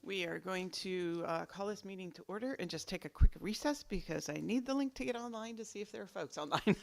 We are going to call this meeting to order and just take a quick recess because I need the link to get online to see if there are folks online.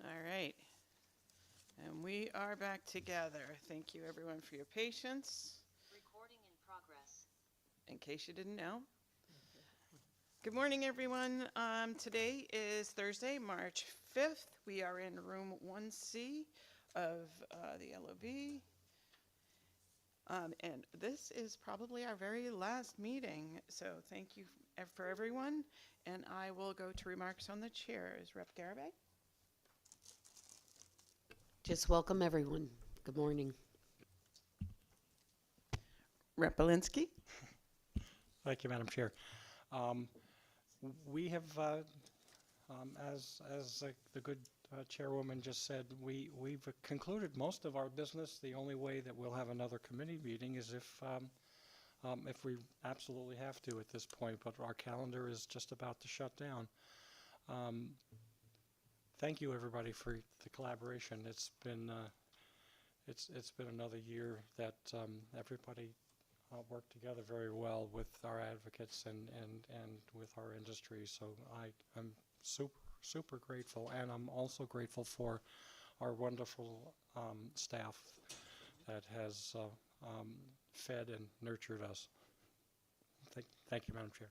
All right. And we are back together. Thank you, everyone, for your patience. Recording in progress. In case you didn't know. Good morning, everyone. Today is Thursday, March 5th. We are in room 1C of the LOB. And this is probably our very last meeting. So thank you for everyone. And I will go to remarks on the chairs. Rep. Garabay? Just welcome everyone. Good morning. Rep. Belinsky? Thank you, Madam Chair. We have, as the good chairwoman just said, we've concluded most of our business. The only way that we'll have another committee meeting is if we absolutely have to at this point, but our calendar is just about to shut down. Thank you, everybody, for the collaboration. It's been another year that everybody worked together very well with our advocates and with our industry. So I'm super grateful, and I'm also grateful for our wonderful staff that has fed and nurtured us. Thank you, Madam Chair.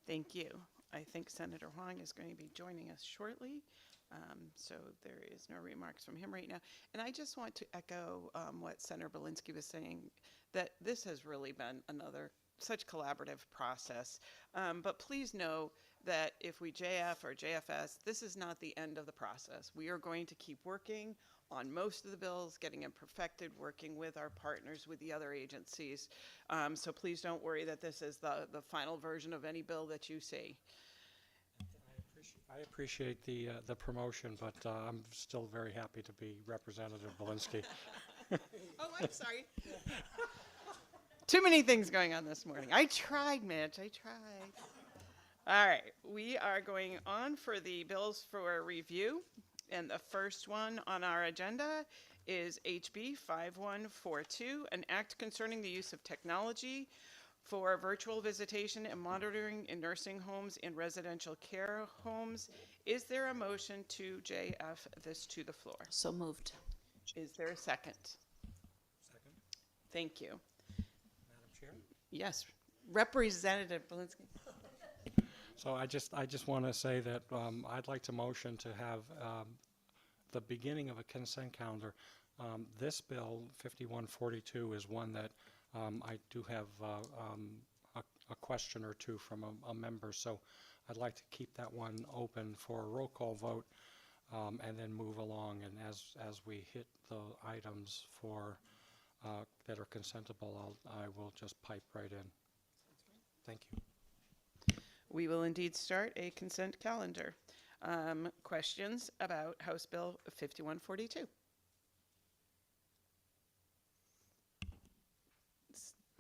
Thank you. I think Senator Huang is going to be joining us shortly, so there is no remarks from him right now. And I just want to echo what Senator Belinsky was saying, that this has really been another such collaborative process. But please know that if we JF or JFS, this is not the end of the process. We are going to keep working on most of the bills, getting them perfected, working with our partners, with the other agencies. So please don't worry that this is the final version of any bill that you see. I appreciate the promotion, but I'm still very happy to be Representative Belinsky. Oh, I'm sorry. Too many things going on this morning. I tried, Mitch. I tried. All right. We are going on for the bills for review. And the first one on our agenda is HB 5142, an act concerning the use of technology for virtual visitation and monitoring in nursing homes and residential care homes. Is there a motion to JF this to the floor? So moved. Is there a second? Second. Thank you. Madam Chair? Yes, Representative Belinsky. So I just want to say that I'd like to motion to have the beginning of a consent calendar. This bill, 5142, is one that I do have a question or two from a member, so I'd like to keep that one open for a roll call vote and then move along. And as we hit the items for that are consentable, I will just pipe right in. Thank you. We will indeed start a consent calendar. Questions about House Bill 5142?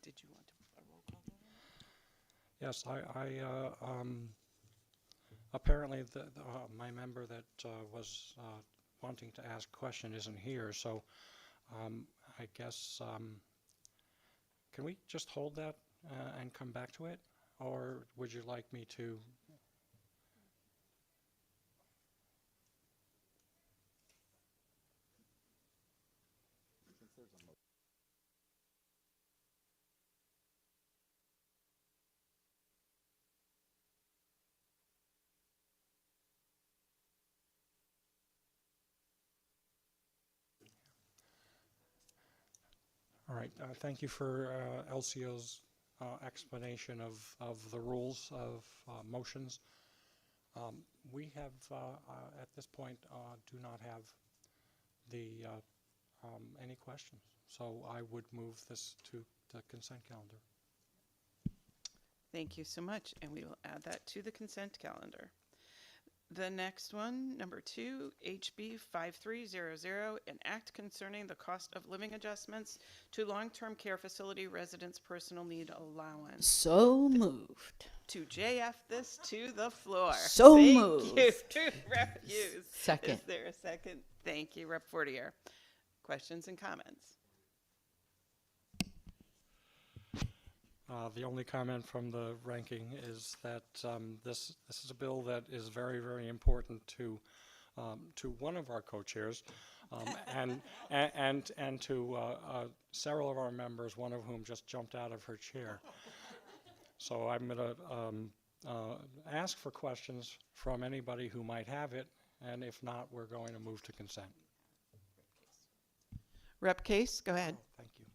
Did you want a roll call vote? Yes, apparently my member that was wanting to ask a question isn't here, so I guess, can we just hold that and come back to it? Or would you like me to? All right, thank you for LCO's explanation of the rules of motions. We have, at this point, do not have the, any questions. So I would move this to the consent calendar. Thank you so much, and we will add that to the consent calendar. The next one, number 2, HB 5300, an act concerning the cost of living adjustments to long-term care facility residents' personal need allowance. So moved. To JF this to the floor. So Thank moved. you, Rep. Hughes. Second. Is there a second? Thank you, Rep. Fortier. Questions and comments? The only comment from the ranking is that this is a bill that is very, very important to one of our co-chairs, and to several of our members, one of whom just jumped out of her chair. So I'm going to ask for questions from anybody who might have it, and if not, we're going to move to consent. Rep. Case, go ahead. Thank you.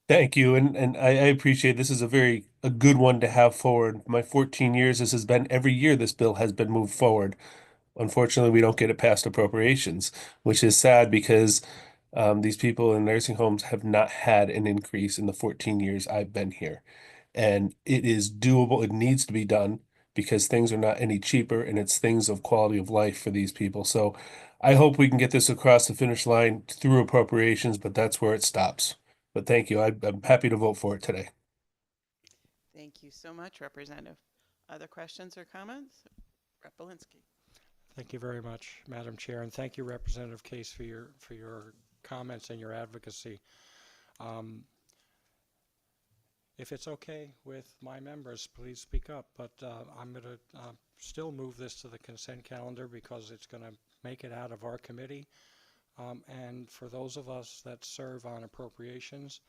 Thank you, and I appreciate this is a good one to have forward. My 14 years, this has been every year this bill has been moved forward. Unfortunately, we don't get it past appropriations, which is sad because these people in nursing homes have not had an increase in the 14 years I've been here. And it is doable, it needs to be done because things are not any cheaper and it's things of quality of life for these people. So I hope we can get this across the finish line through appropriations, but that's where it stops. But thank you. I'm happy to vote for it today. Thank you so much, Representative. Other questions or comments? Rep. Belinsky. Thank you very much, Madam Chair, and thank you, Representative Case, for your comments and your advocacy. If it's okay with my members, please speak up, but I'm going to still move this to the consent calendar because it's going to make it out of our committee. And for those of us that serve on appropriations,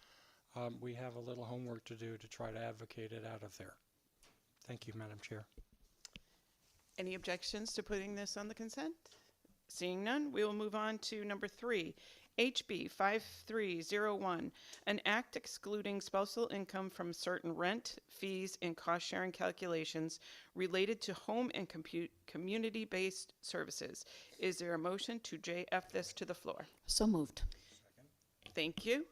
we have a little homework to do to try to advocate it out of there. Thank you, Madam Chair. Any objections to putting this on the consent? Seeing none, we will move on to number 3, HB 5301, an act excluding spousal income from certain rent, fees, and cost-sharing calculations related to home and community-based services. Is there a motion to JF this to the floor? So moved. Thank you.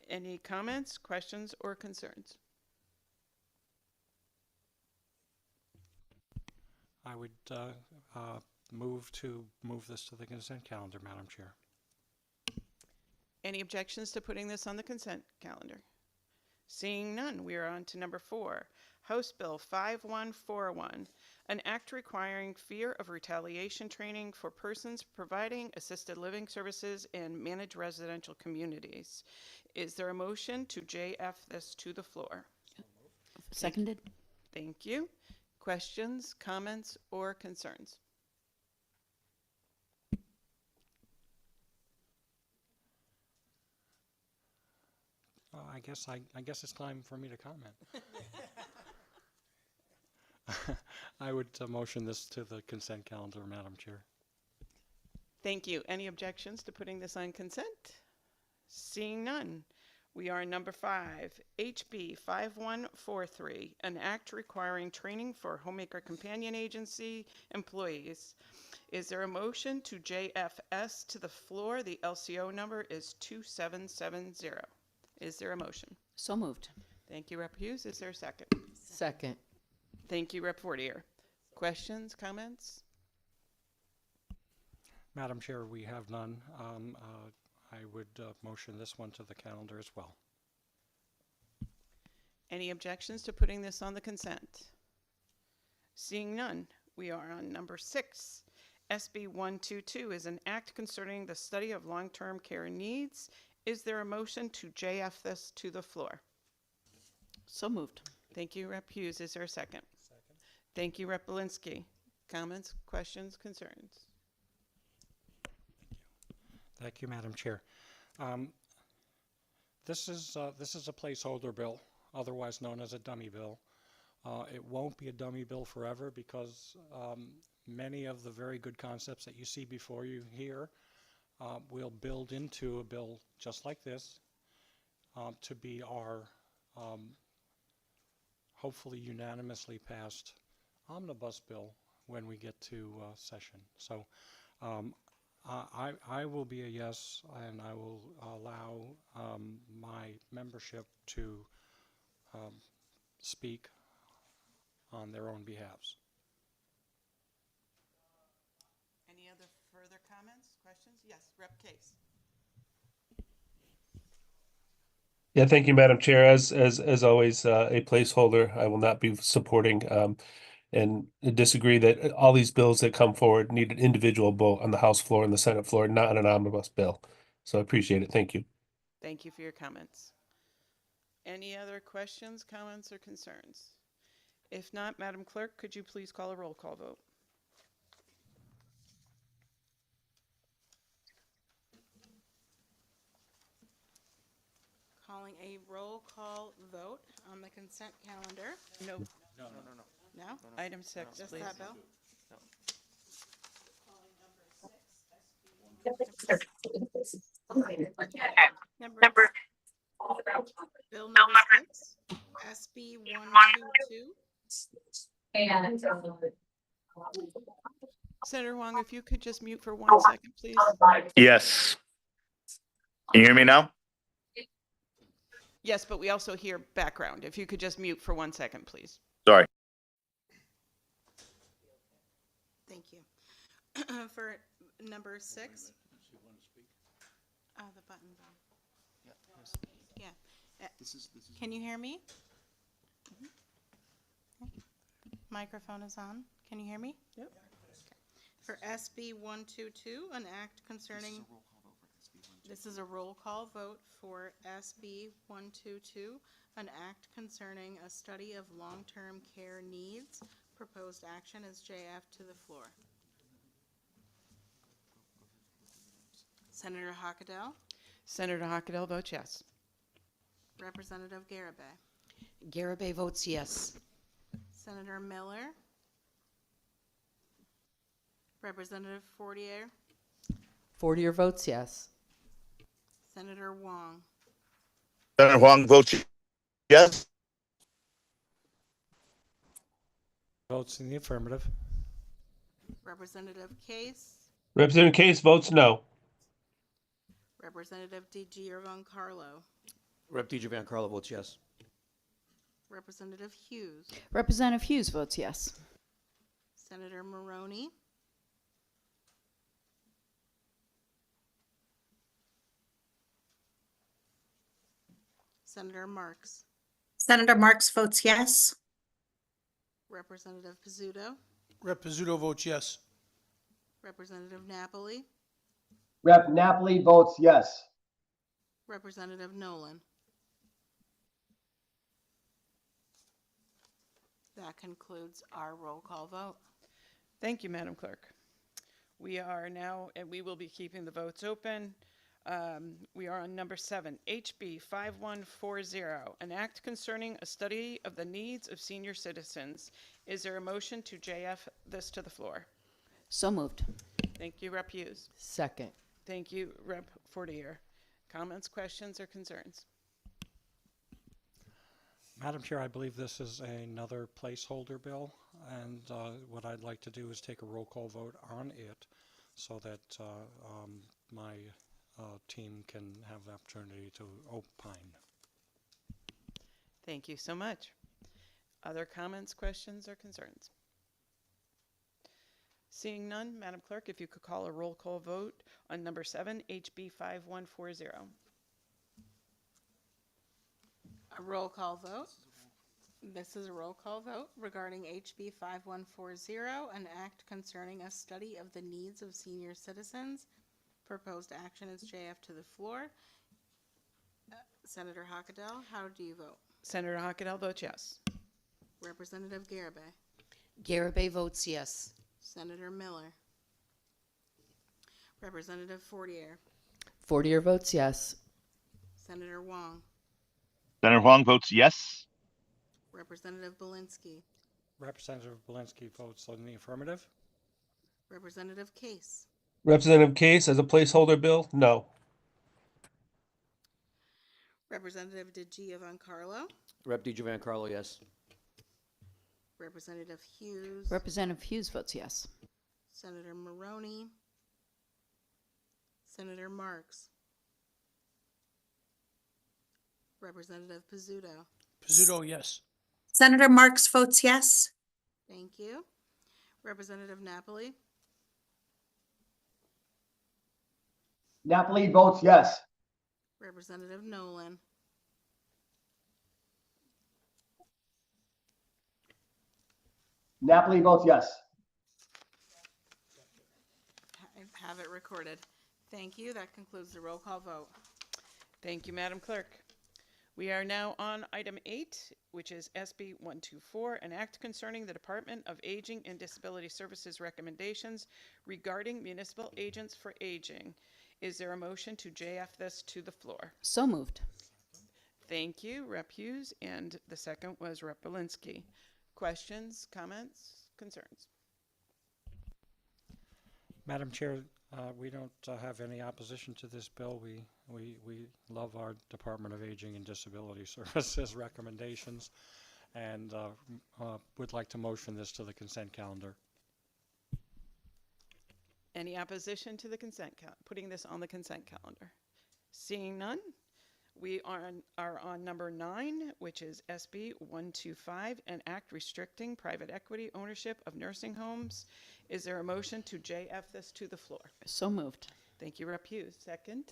Any comments, questions, or concerns? I would move this to the consent calendar, Madam Chair. Any objections to putting this on the consent calendar? Seeing none, we are on to number 4, House Bill 5141, an act requiring fear of retaliation training for persons providing assisted living services in managed residential communities. Is there a motion to JF this to the floor? Seconded. Thank you. Questions, comments, or concerns? I guess it's time for me to comment. I would motion this to the consent calendar, Madam Chair. Thank you. Any objections to putting this on consent? Seeing none, we are on number 5, HB 5143, an act requiring training for Homemaker Companion Agency employees. Is there a motion to JFS to the floor? The LCO number is 2770. Is there a motion? So moved. Thank you, Rep. Hughes. Is there a second? Second. Thank you, Rep. Fortier. Questions, comments? Madam Chair, we have none. I would motion this one to the calendar as well. Any objections to putting this on the consent? Seeing none, we are on number 6. SB 122 is an act concerning the study of long-term care needs Is there a motion to JF this to the floor? So moved. Thank you, Rep. Hughes. Is there a second? Second. Thank you, Rep. Belinsky. Comments, questions, concerns? Thank you, Madam Chair. This is a placeholder bill, otherwise known as a dummy bill. It won't be a dummy bill forever because many of the very good concepts that you see before you here will build into a bill just like this to be our hopefully unanimously passed omnibus bill when we get to session. So I will be a yes, and I will allow my membership to speak on their own behalves. Any other further comments, questions? Yes, Rep. Case. Yeah, thank you, Madam Chair. As always, a placeholder. I will not be supporting and disagree that all these bills that come forward need an individual vote on the House floor and the Senate floor, not an omnibus bill. So I appreciate it. Thank you. Thank you for your comments. Any other questions, comments, or concerns? If not, Madam Clerk, could you please call a roll call vote? Calling a roll call vote on the consent calendar. No. No? Item 6, Just please. that bill? Number, Bill number 6, SB 122. Senator Huang, if you could just mute for 1 second, please. Yes. Can you hear me now? Yes, but we also hear background. If you could just mute for 1 second, please. Sorry. Thank you. For number 6. Oh, the button's on. Yeah. Can you hear me? Okay. Microphone is on. Can you hear me? Yep. For SB 122, an act concerning. This is a roll call vote for SB 122, an act concerning a study of long-term care needs. Proposed action is JF to the floor. Senator Hockedal, Senator Hockedal votes yes. Representative Garabay, Garabay votes yes. Senator Miller, Representative Fortier, Fortier votes yes. Senator Wong, Senator Huang votes yes. Votes in the affirmative. Representative Case, Representative Case votes no. Representative DiGiovancarlo, Rep. DiGiovancarlo votes yes. Representative Hughes, Representative Hughes votes yes. Senator Maroney, Senator Marks, Senator Marks votes yes. Representative Pizzuto, Rep. Pizzuto votes yes. Representative Napoli, Rep. Napoli votes yes. Representative Nolan. That concludes our roll call vote. Thank you, Madam Clerk. We are now, and we will be keeping the votes open. We are on number 7, HB 5140, an act concerning a study of the needs of senior citizens. Is there a motion to JF this to the floor? So moved. Thank you, Rep. Hughes. Second. Thank you, Rep. Fortier. Comments, questions, or concerns? Madam Chair, I believe this is another placeholder bill, and what I'd like to do is take a roll call vote on it so that my team can have the opportunity to opine. Thank you so much. Other comments, questions, or concerns? Seeing none, Madam Clerk, if you could call a roll call vote on number 7, HB 5140. A roll call vote. This is a roll call vote regarding HB 5140, an act concerning a study of the needs of senior citizens. Proposed action is JF to the floor. Senator Hockedal, how do you vote? Senator Hockenell votes yes. Representative Garabay, Garabay votes yes. Senator Miller, Representative Fortier, Fortier votes yes. Senator Wong, Senator Huang votes yes. Representative Belinsky, Representative Belinsky votes in the affirmative. Representative Case, Representative Case, as a placeholder bill, no. Representative DeGiovancarlo, Rep. DiGiovancarlo, yes. Representative Hughes, Representative Hughes votes yes. Senator Maroney, Senator Marks, Representative Pizzuto. Pizzuto, yes. Senator Marks votes yes. Thank you. Representative Napoli, Napoli votes yes. Representative Nolan, Napoli votes yes. I have it recorded. Thank you. That concludes the roll call vote. Thank you, Madam Clerk. We are now on item 8, which is SB 124, an act concerning the Department of Aging and Disability Services recommendations regarding municipal agents for aging. Is there a motion to JF this to the floor? So moved. Thank you, Rep. Hughes, and the second was Rep. Belinsky. Questions, comments, concerns? Madam Chair, we don't have any opposition to this bill. We love our Department of Aging and Disability Services recommendations, and would like to motion this to the consent calendar. Any opposition to the putting this on the consent calendar? Seeing none, we are on number 9, which is SB 125, an act restricting private equity ownership of nursing homes. Is there a motion to JF this to the floor? So moved. Thank you, Rep. Hughes. Second.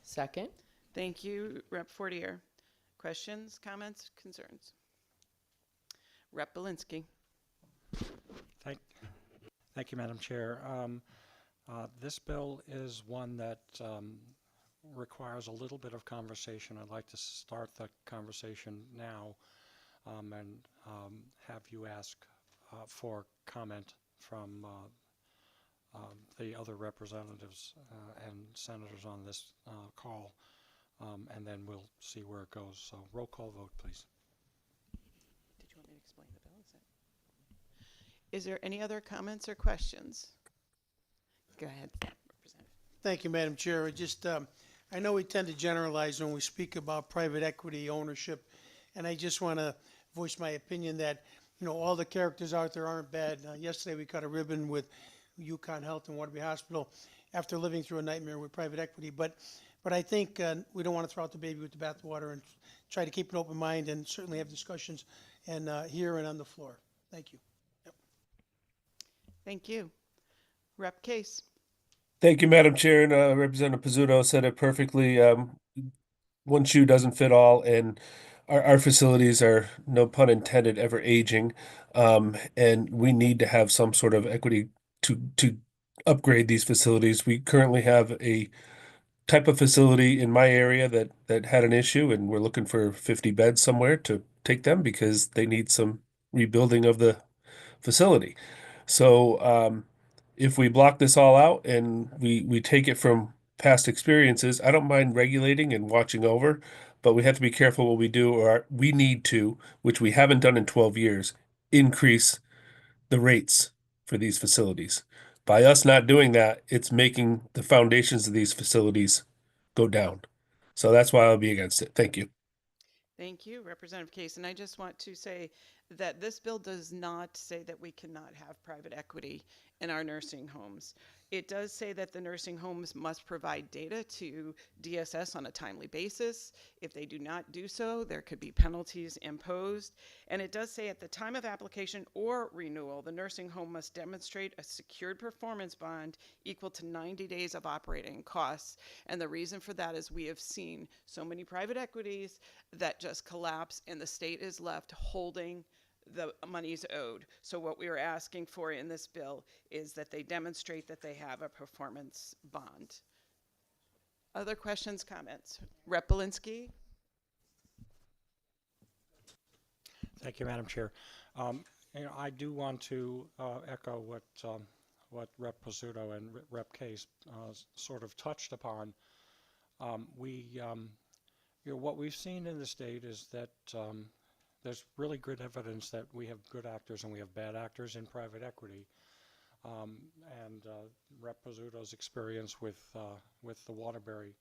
Second. Thank you, Rep. Fortier. Questions, comments, concerns? Rep. Belinsky. Thank you, Madam Chair. This bill is one that requires a little bit of conversation. I'd like to start the conversation now and have you ask for comment from the other representatives and senators on this call, and then we'll see where it goes. So roll call vote, please. Did you want me to explain the bill? Is there any other comments or questions? Go ahead, Representative. Thank you, Madam Chair. I know we tend to generalize when we speak about private equity ownership, and I just want to voice my opinion that, all the characters out there aren't bad. Yesterday, we cut a ribbon with UConn Health and Waterbury Hospital after living through a nightmare with private equity. But I think we don't want to throw out the baby with the bathwater and try to keep an open mind and certainly have discussions and here and on the floor. Thank you. Thank you. Rep. Case. Thank you, Madam Chair, and Representative Pizzuto said it perfectly. One shoe doesn't fit all, and our facilities are, no pun intended, ever aging, and we need to have some sort of equity to upgrade these facilities. We currently have a type of facility in my area that had an issue, and we're looking for 50 beds somewhere to take them because they need some rebuilding of the facility. So if we block this all out and we take it from past experiences, I don't mind regulating and watching over, but we have to be careful what we do, or we need to, which we haven't done in 12 years, increase the rates for these facilities. By us not doing that, it's making the foundations of these facilities go down. So that's why I'll be against it. Thank you. Thank you, Representative Case. And I just want to say that this bill does not say that we cannot have private equity in our nursing homes. It does say that the nursing homes must provide data to DSS on a timely basis. If they do not do so, there could be penalties imposed. And it does say at the time of application or renewal, the nursing home must demonstrate a secured performance bond equal to 90 days of operating costs. And the reason for that is we have seen so many private equities that just collapse and the state is left holding the monies owed. So what we are asking for in this bill is that they demonstrate that they have a performance bond. Other questions, comments? Rep. Polinsky? Thank you, Madam Chair. I do want to echo what Rep. Pizzuto and Rep. Case sort of touched upon. What we've seen in the state is that there's really good evidence that we have good actors and we have bad actors in private equity. Rep. Pizzuto's experience with the Waterbury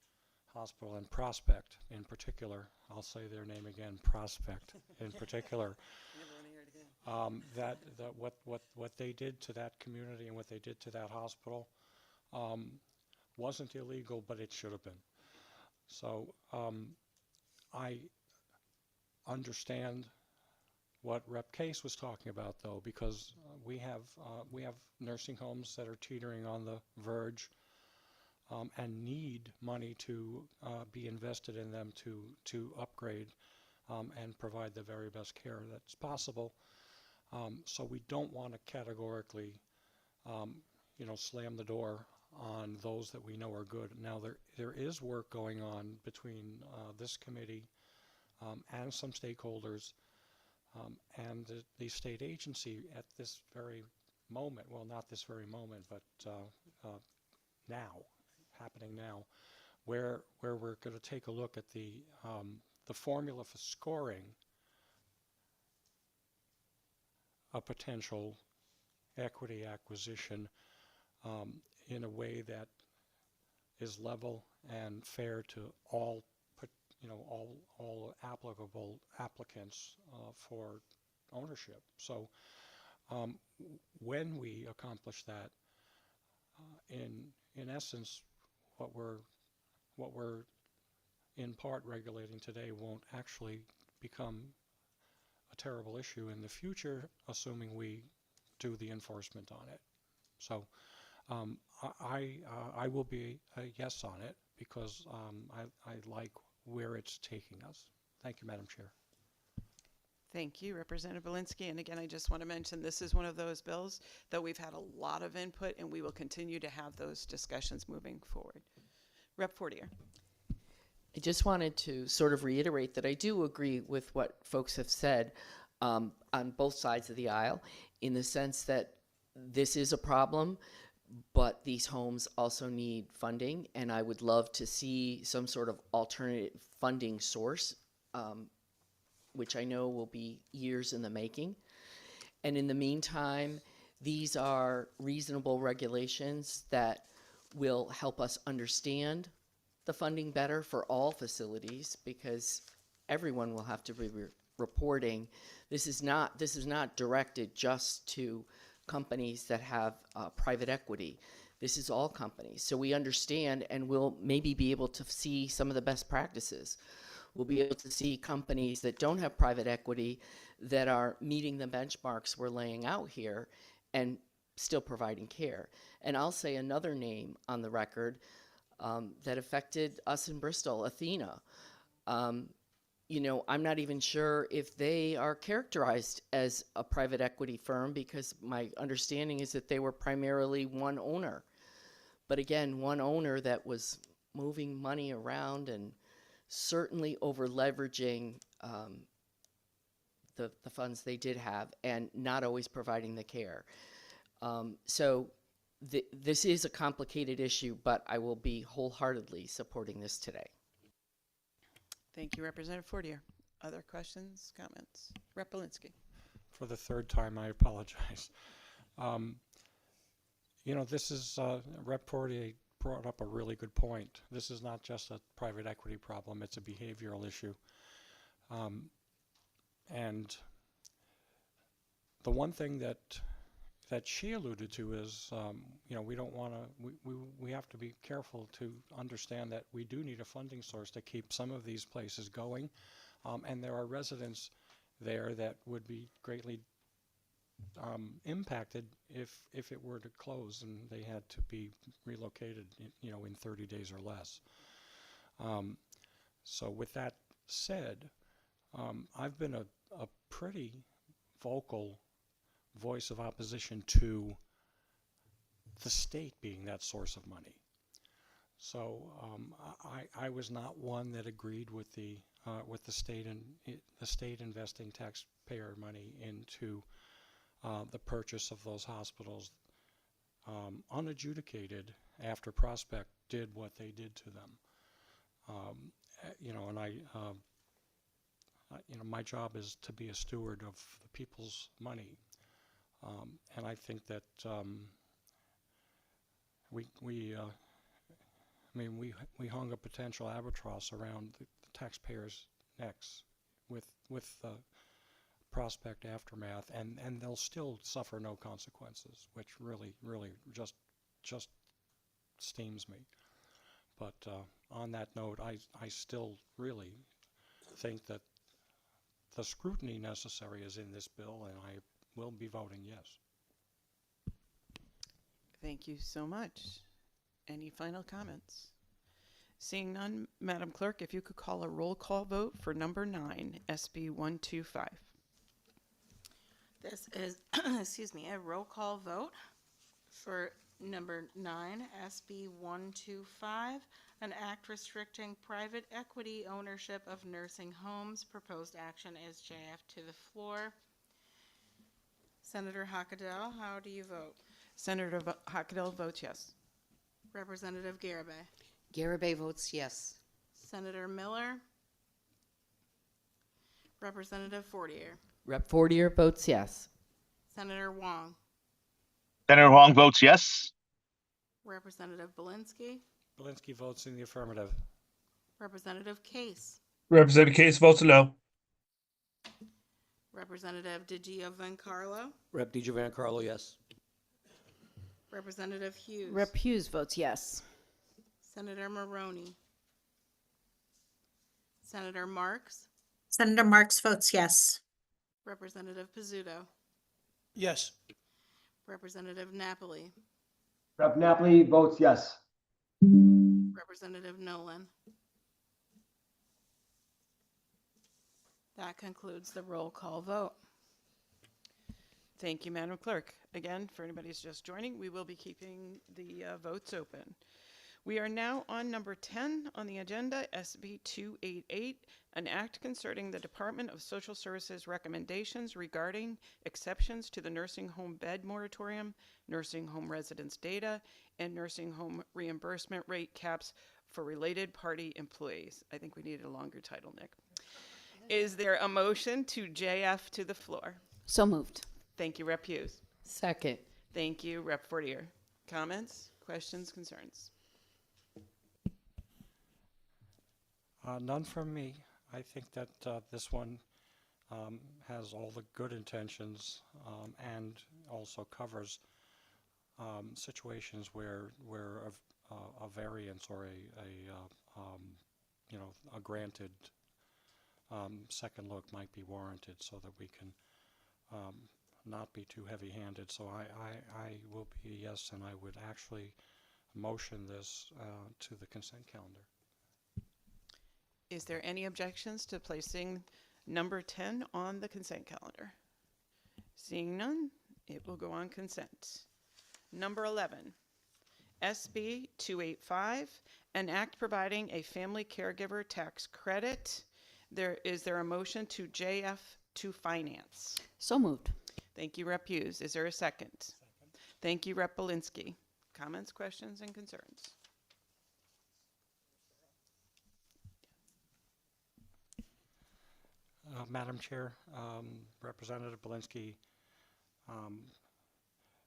Hospital and Prospect in particular, I'll say their name again, Prospect in particular, what they did to that community and what they did to that hospital wasn't illegal, but it should have been. So I understand what Rep. Case was talking about, though, because we have nursing homes that are teetering on the verge and need money to be invested in them to upgrade and provide the very best care that's possible. So we don't want to categorically, slam the door on those that we know are good. Now there is work going on between this committee and some stakeholders and the state agency at this very moment, well, not this very moment, but happening now, where we're going to take a look at the formula for scoring a potential equity acquisition in a way that is level and fair to all applicable applicants for ownership. So when we accomplish that, in essence, what we're in part regulating today won't actually become a terrible issue in the future, assuming we do the enforcement on it. So I will be a yes on it because I like where it's taking us. Thank you, Madam Chair. Thank you, Representative Belinsky. And again, I just want to mention this is one of those bills that we've had a lot of input, and we will continue to have those discussions moving forward. Rep. Fortier. I just wanted to sort of reiterate that I do agree with what folks have said on both sides of the aisle, in the sense that this is a problem, but these homes also need funding, and I would love to see some sort of alternative funding source, which I know will be years in the making. And in the meantime, these are reasonable regulations that will help us understand the funding better for all facilities, because everyone will have to be reporting. This is not directed just to companies that have private equity. This is all companies. So we understand, and we'll maybe be able to see some of the best practices. We'll be able to see companies that don't have private equity that are meeting the benchmarks we're laying out here and still providing care. And I'll say another name on the record that affected us in Bristol, Athena. I'm not even sure if they are characterized as a private equity firm, because my understanding is that they were primarily one owner. But again, one owner that was moving money around and certainly over leveraging the funds they did have and not always providing the care. So this is a complicated issue, but I will be wholeheartedly supporting this today. Thank you, Representative Fortier. Other questions, comments? Rep. Belinsky. For the third time, I apologize. This is, Rep. Fortier brought up a really good point. This is not just a private equity problem, it's a behavioral issue. And the one thing that she alluded to is, we don't want to, we have to be careful to understand that we do need a funding source to keep some of these places going. And there are residents there that would be greatly impacted if it were to close and they had to be relocated, in 30 days or less. So with that said, I've been a pretty vocal voice of opposition to the state being that source of money. So I was not one that agreed with the state and the state investing taxpayer money into the purchase of those hospitals unadjudicated after Prospect did what they did to them. And my job is to be a steward of the people's money, and I think that we hung a potential albatross around the taxpayers' necks with Prospect aftermath, and they'll still suffer no consequences, which really just steams me. But on that note, I still really think that the scrutiny necessary is in this bill, and I will be voting yes. Thank you so much. Any final comments? Seeing none, Madam Clerk, if you could call a roll call vote for number 9, SB 125. This is, excuse me, a roll call vote for number 9, SB 125, an act restricting private equity ownership of nursing homes. Proposed action is JF to the floor. Senator Hockedal, how do you vote? Senator Hockedal votes yes. Representative Garabay. Garabay votes yes. Senator Miller. Representative Fortier. Rep. Fortier votes yes. Senator Wong. Senator Huang votes yes. Representative Belinsky. Belinsky votes in the affirmative. Representative Case. Representative Case votes no. Representative DiGiovancarlo. Rep. DiGiovancarlo, yes. Representative Hughes. Rep. Hughes votes yes. Senator Maroney. Senator Marks. Senator Marks votes yes. Representative Pizzuto. Yes. Representative Napoli. Rep. Napoli votes yes. Representative Nolan. That concludes the roll call vote. Thank you, Madam Clerk. Again, for anybody who's just joining, we will be keeping the votes open. We are now on number 10 on the agenda, SB 288, an act concerning the Department of Social Services recommendations regarding exceptions to the nursing home bed moratorium, nursing home residence data, and nursing home reimbursement rate caps for related party employees. I think we needed a longer title, Nick. Is there a motion to JF to the floor? So moved. Thank you, Rep. Hughes. Second. Thank you, Rep. Fortier. Comments, questions, concerns? None from me. I think that this one has all the good intentions and also covers situations where a variance or a granted second look might be warranted, so that we can not be too heavy-handed. So I will be a yes, and I would actually motion this to the consent calendar. Is there any objections to placing number 10 on the consent calendar? Seeing none, it will go on consent. Number 11, SB 285, an act providing a family caregiver tax credit. Is there a motion to JF to finance? So moved. Thank you, Rep. Hughes. Is there a second? Thank you, Rep. Belinsky. Comments, questions, and concerns? Madam Chair, Representative Belinsky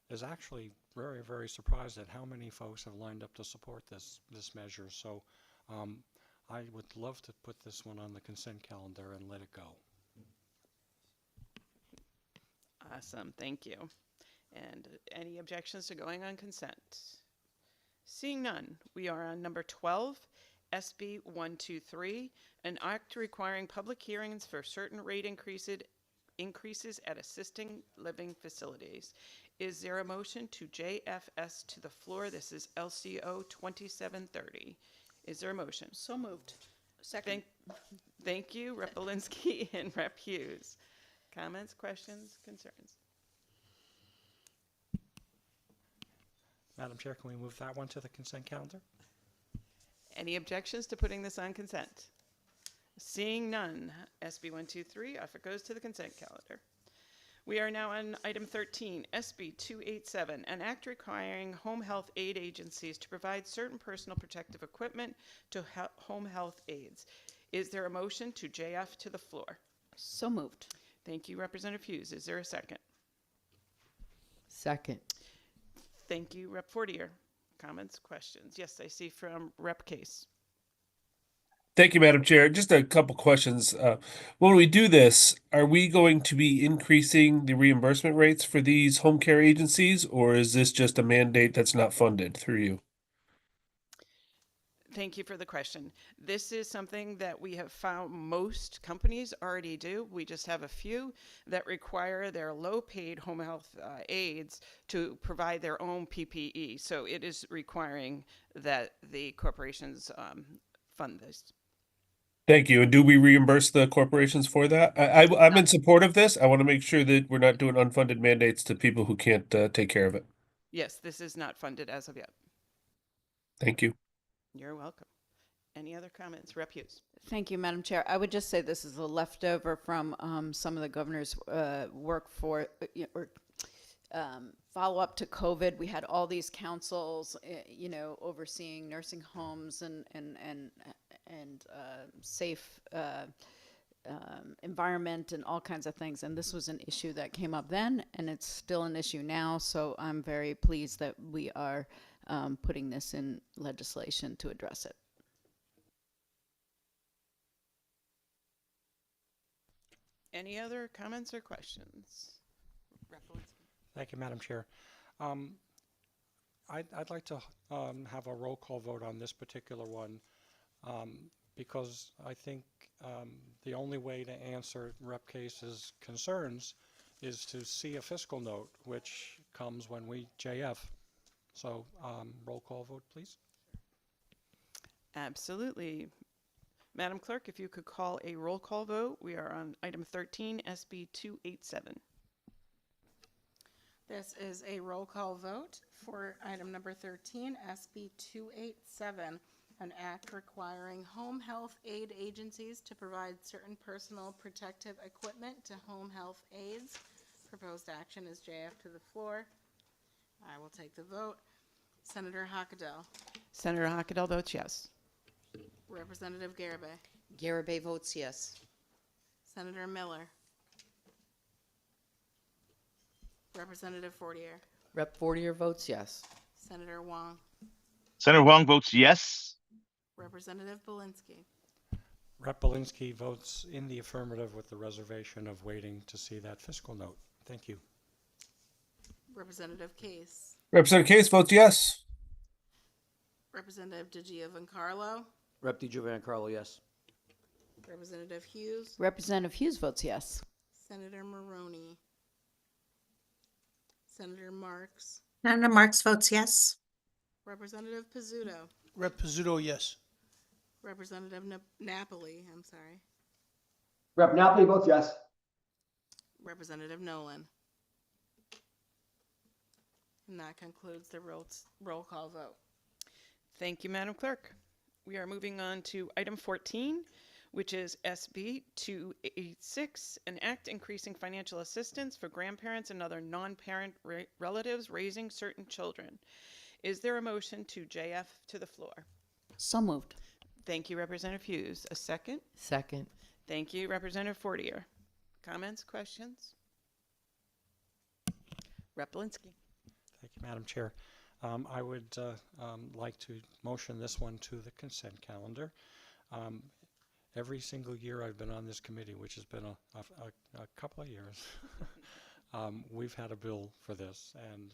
is actually very, very surprised at how many folks have lined up to support this measure. So I would love to put this one on the consent calendar and let it go. Awesome, thank you. And any objections to going on consent? Seeing none, we are on number 12, SB 123, an act requiring public hearings for certain rate increases at assisting living facilities. Is there a motion to JFS to the floor? This is LCO 2730. Is there a motion? So moved. Second. Thank you, Rep. Belinsky and Rep. Hughes. Comments, questions, concerns? Madam Chair, can we move that one to the consent calendar? Any objections to putting this on consent? Seeing none, SB 123, off it goes to the consent calendar. We are now on item 13, SB 287, an act requiring home health aid agencies to provide certain personal protective equipment to home health aides. Is there a motion to JF to the floor? So moved. Thank you, Representative Hughes. Is there a second? Second. Thank you, Rep. Fortier. Comments, questions? Yes, I see from Rep. Case. Thank you, Madam Chair. Just a couple questions. When we do this, are we going to be increasing the reimbursement rates for these home care agencies, or is this just a mandate that's not funded through you? Thank you for the question. This is something that we have found most companies already do. We just have a few that require their low-paid home health aides to provide their own PPE. So it is requiring that the corporations fund this. Thank you. And do we reimburse the corporations for that? I'm in support of this. I want to make sure that we're not doing unfunded mandates to people who can't take care of it. Yes, this is not funded as of yet. Thank you. You're welcome. Any other comments? Rep. Hughes. Thank you, Madam Chair. I would just say this is a leftover from some of the governor's work for follow up to COVID. We had all these councils, overseeing nursing homes and safe environment and all kinds of things. And this was an issue that came up then, and it's still an issue now. So I'm very pleased that we are putting this in legislation to address it. Any other comments or questions? Rep. Walensky. Thank you, Madam Chair. I'd like to have a roll call vote on this particular one because I think the only way to answer Rep. Case's concerns is to see a fiscal note, which comes when we JF. So roll call vote, please. Absolutely. Madam Clerk, if you could call a roll call vote. We are on item 13, SB 287. This is a roll call vote for item number 13, SB 287, an act requiring home health aid agencies to provide certain personal protective equipment to home health aides. Proposed action is JF to the floor. I will take the vote. Senator Hockedal. Senator Hockedal votes yes. Representative Garibay. Garibay votes yes. Senator Miller. Representative Fortier. Rep. Fortier votes yes. Senator Wong. Senator Huang votes yes. Representative Belinsky. Rep. Belinsky votes in the affirmative with the reservation of waiting to see that fiscal note. Thank you. Representative Case. Representative Case votes yes. Representative DiGiovancarlo. Rep. DiGiovancarlo, yes. Representative Hughes. Representative Hughes votes yes. Senator Maroney. Senator Marks. Senator Marks votes yes. Representative Pizzuto. Rep. Pizzuto, yes. Representative Napoli, I'm sorry. Rep. Napoli votes yes. Representative Nolan. And that concludes the roll call vote. Thank you, Madam Clerk. We are moving on to item 14, which is SB 286, an act increasing financial assistance for grandparents and other non-parent relatives raising certain children. Is there a motion to JF to the floor? So moved. Thank you, Representative Hughes. A second? Second. Thank you, Representative Fortier. Comments, questions? Rep. Belinsky. Thank you, Madam Chair. I would like to motion this one to the consent calendar. Every single year I've been on this committee, which has been a couple of years, we've had a bill for this, and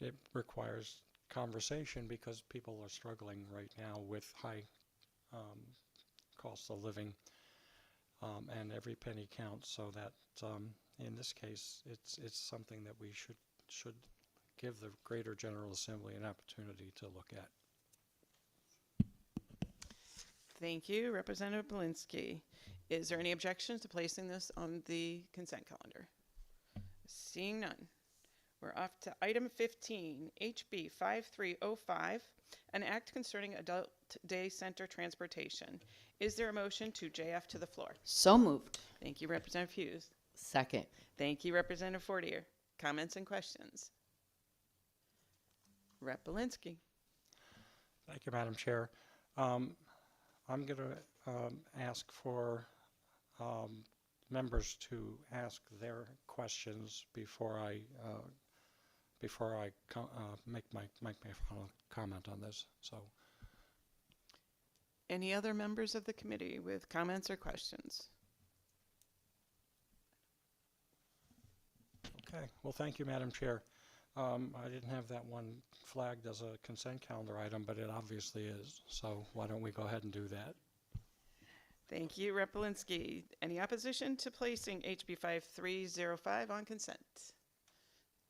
it requires conversation because people are struggling right now with high costs of living, and every penny counts. So that in this case, it's something that we should give the Greater General Assembly an opportunity to look at. Thank you, Representative Belinsky. Is there any objections to placing this on the consent calendar? Seeing none, We're off to item 15, HB 5305, an act concerning adult day center transportation. Is there a motion to JF to the floor? So moved. Thank you, Representative Hughes. Second. Thank you, Representative Fortier. Comments and questions? Rep. Belinsky. Thank you, Madam Chair. I'm going to ask for members to ask their questions before I make my final comment on this. So, Any other members of the committee with comments or questions? okay. Well, thank you, Madam Chair. I didn't have that one flagged as a consent calendar item, but it obviously is. So why don't we go ahead and do that? Thank you, Rep. Belinsky. Any opposition to placing HB 5305 on consent?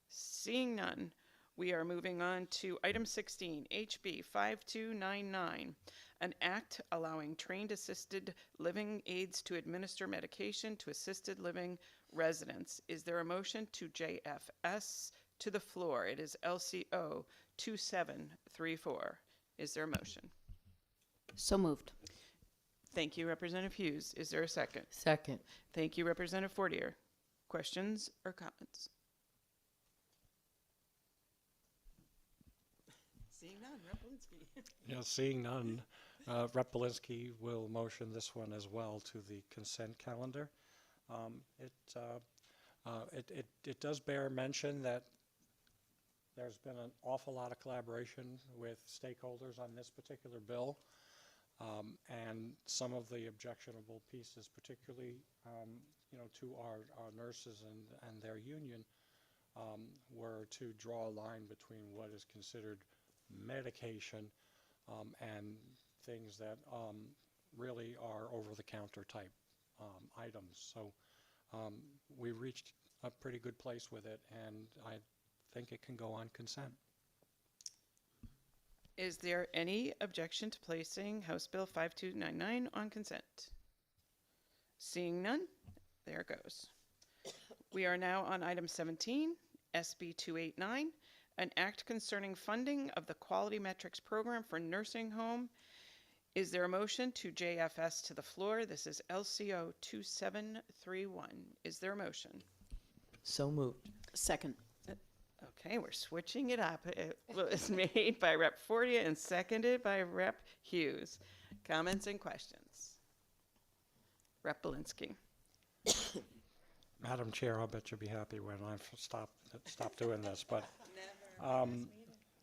Seeing none, we are moving on to item 16, HB 5299, an act allowing trained assisted living aides to administer medication to assisted living residents. Is there a motion to JFS to the floor? It is LCO 2734. Is there a motion? So moved. Thank you, Representative Hughes. Is there a second? Second. Thank you, Representative Fortier. Questions or comments? Seeing none, Rep. Belinsky. Seeing none, Rep. Belinsky will motion this one as well to the consent calendar. It does bear mention that there's been an awful lot of collaboration with stakeholders on this particular bill. And some of the objectionable pieces, particularly, to our nurses and their union, were to draw a line between what is considered medication and things that really are over-the-counter type items. So we reached a pretty good place with it, and I think it can go on consent. Is there any objection to placing House Bill 5299 on consent? Seeing none, there it goes. We are now on item 17, SB 289, an act concerning funding of the Quality Metrics Program for Nursing Home. Is there a motion to JFS to the floor? This is LCO 2731. Is there a motion? So moved. Second. Okay, we're switching it up. It was made by Rep. Fortier and seconded by Rep. Hughes. Comments and questions? Rep. Belinsky. Madam Chair, I'll bet you'll be happy when I've stopped doing this. But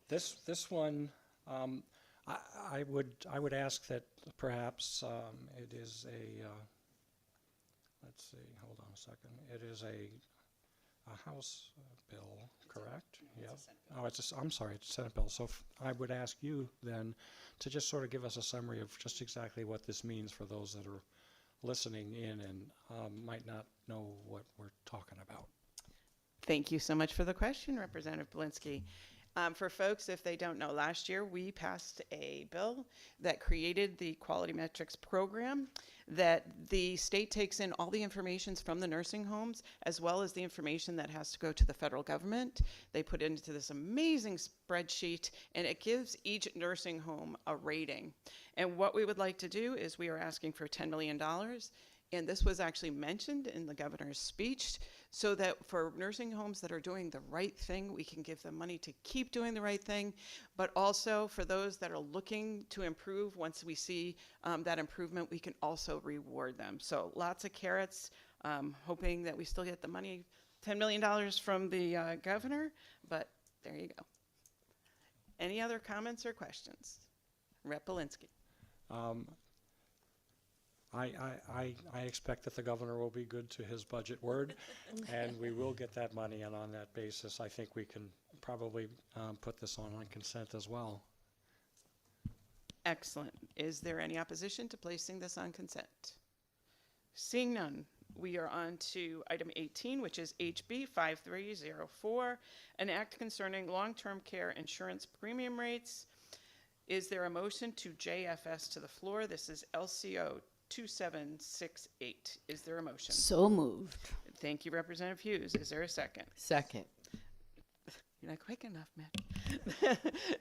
this one, I would ask that perhaps it is a. Let's see. Hold on a second. It is a House bill, correct? Yep. Oh, I'm sorry, it's a Senate bill. So I would ask you then to just sort of give us a summary of just exactly what this means for those that are listening in and might not know what we're talking about. Thank you so much for the question, Representative Belinsky. For folks, if they don't know, last year we passed a bill that created the Quality Metrics Program, that the state takes in all the information from the nursing homes as well as the information that has to go to the federal government. They put it into this amazing spreadsheet, and it gives each nursing home a rating. And what we would like to do is we are asking for $10 million. And this was actually mentioned in the governor's speech, so that for nursing homes that are doing the right thing, we can give them money to keep doing the right thing, but also for those that are looking to improve, once we see that improvement, we can also reward them. So lots of carrots, hoping that we still get the money, $10 million from the governor, but there you go. Any other comments or questions? Rep. Belinsky. I expect that the governor will be good to his budget word, and we will get that money, and on that basis, I think we can probably put this on consent as well. Excellent. Is there any opposition to placing this on consent? Seeing none, we are on to item 18, which is HB 5304, an act concerning long-term care insurance premium rates. Is there a motion to JFS to the floor? This is LCO 2768. Is there a motion? So moved. Thank you, Representative Hughes. Is there a second? Second. You're not quick enough, man.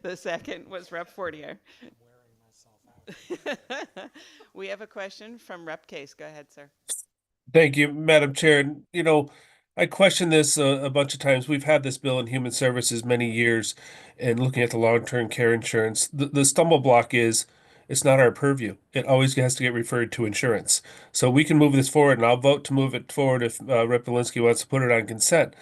The second was Rep. Fortier. We have a question from Rep. Case. Go ahead, sir. Thank you, Madam Chair. And, I question this a bunch of times. We've had this bill in Human Services many years, and looking at the long-term care insurance, the stumble block is it's not our purview. It always has to get referred to insurance. So we can move this forward, and I'll vote to move it forward if Rep. Belinsky wants to put it on consent.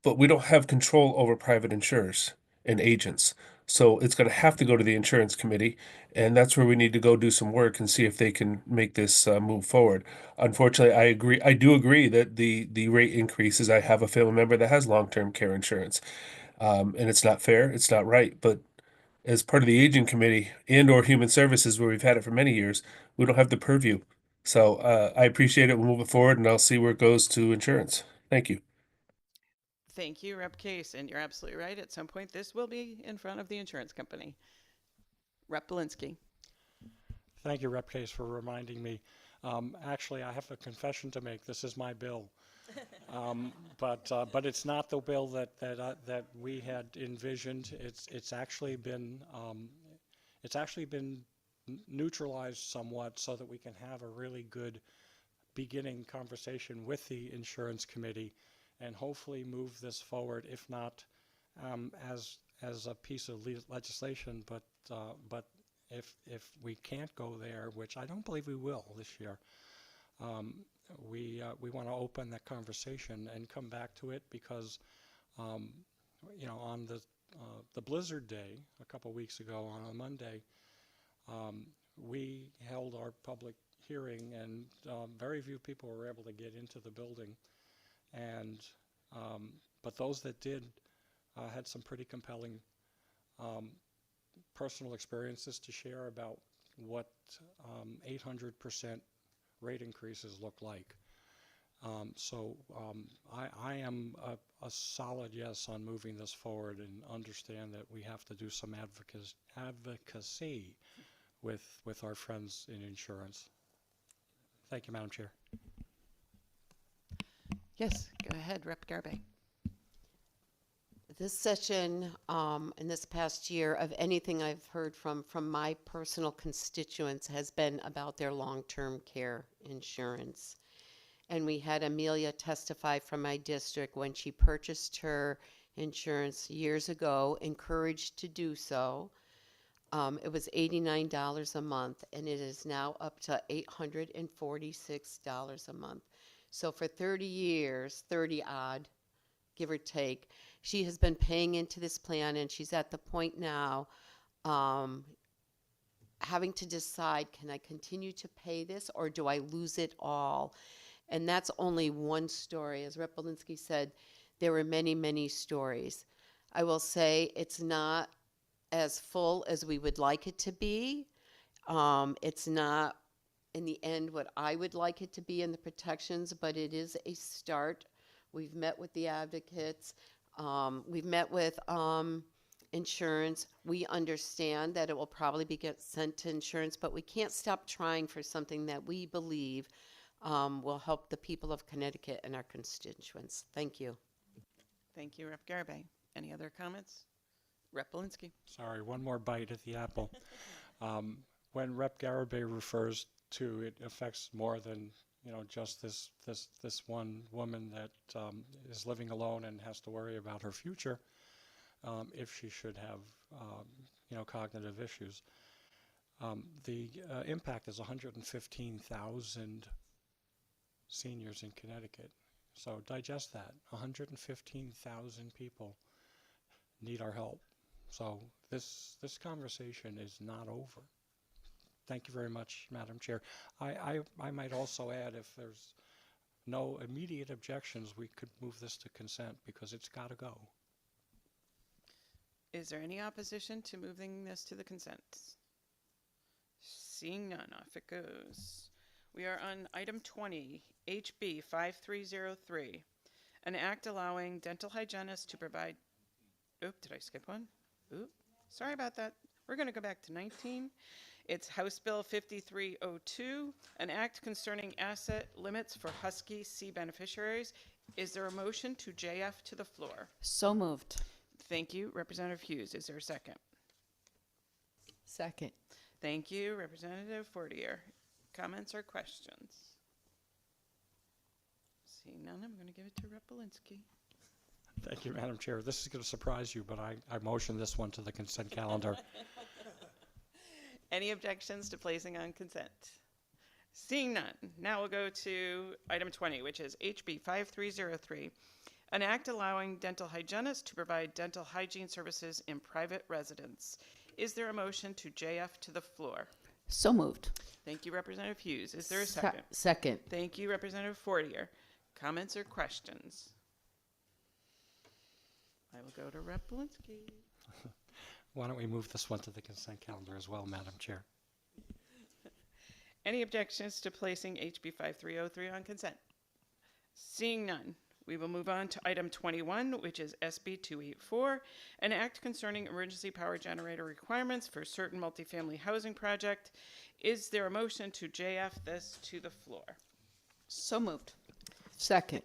But we don't have control over private insurers and agents. So it's going to have to go to the insurance committee, and that's where we need to go do some work and see if they can make this move forward. Unfortunately, I agree. I do agree that the rate increases. I have a family member that has long-term care insurance, and it's not fair. It's not right. But as part of the aging committee and or human services, where we've had it for many years, we don't have the purview. So I appreciate it. We'll move it forward, and I'll see where it goes to insurance. Thank you. Thank you, Rep. Case. And you're absolutely right. At some point, this will be in front of the insurance company. Rep. Belinsky. Thank you, Rep. Case, for reminding me. Actually, I have a confession to make. This is my bill. But it's not the bill that we had envisioned. It's actually been neutralized somewhat so that we can have a really good beginning conversation with the insurance committee and hopefully move this forward, if not as a piece of legislation, but if we can't go there, which I don't believe we will this year, we want to open that conversation and come back to it because, on the Blizzard Day a couple weeks ago on a Monday, we held our public hearing and very few people were able to get into the building. And but those that did had some pretty compelling personal experiences to share about what 800% rate increases look like. So I am a solid yes on moving this forward and understand that we have to do some advocacy with our friends in insurance. Thank you, Madam Chair. Yes, go ahead, Rep. Garbe. This session, in this past year, of anything I've heard from my personal constituents has been about their long-term care insurance. And we had Amelia testify from my district when she purchased her insurance years ago, encouraged to do so. It was $89 a month, and it is now up to $846 a month. So for 30 years, 30 odd, give or take, she has been paying into this plan, and she's at the point now having to decide, can I continue to pay this or do I lose it all? And that's only one story. As Rep. Belinsky said, there were many, many stories. I will say it's not as full as we would like it to be. It's not, in the end, what I would like it to be in the protections, but it is a start. We've met with the advocates. We've met with insurance. We understand that it will probably get sent to insurance, but we can't stop trying for something that we believe will help the people of Connecticut and our constituents. Thank you. Thank you, Rep. Garbe. Any other comments? Rep. Belinsky. Sorry, one more bite at the apple. When Rep. Garibay refers to it affects more than just this one woman that is living alone and has to worry about her future if she should have cognitive issues. The impact is 115,000 seniors in Connecticut. So digest that. 115,000 people need our help. So this conversation is not over. Thank you very much, Madam Chair. I might also add, if there's no immediate objections, we could move this to consent because it's got to go. Is there any opposition to moving this to the consent? Seeing none, off it goes. We are on item 20, HB 5303, an act allowing dental hygienists to provide, oop, did I skip one? Oop, sorry about that. We're going to go back to 19. It's House Bill 5302, an act concerning asset limits for Husky C beneficiaries. Is there a motion to JF to the floor? So moved. Thank you, Representative Hughes. Is there a second? Second. Thank you, Representative Fortier. Comments or questions? Seeing none, I'm going to give it to Rep. Belinsky. Thank you, Madam Chair. This is going to surprise you, but I motion this one to the consent calendar. Any objections to placing on consent? Seeing none, now we'll go to item 20, which is HB 5303, an act allowing dental hygienists to provide dental hygiene services in private residence. Is there a motion to JF to the floor? So moved. Thank you, Representative Hughes. Is there a second? Second. Thank you, Representative Fortier. Comments or questions? I will go to Rep. Belinsky. Why don't we move this one to the consent calendar as well, Madam Chair? Any objections to placing HB 5303 on consent? Seeing none, we will move on to item 21, which is SB 284, an act concerning emergency power generator requirements for certain multifamily housing project. Is there a motion to JF this to the floor? So moved. Second.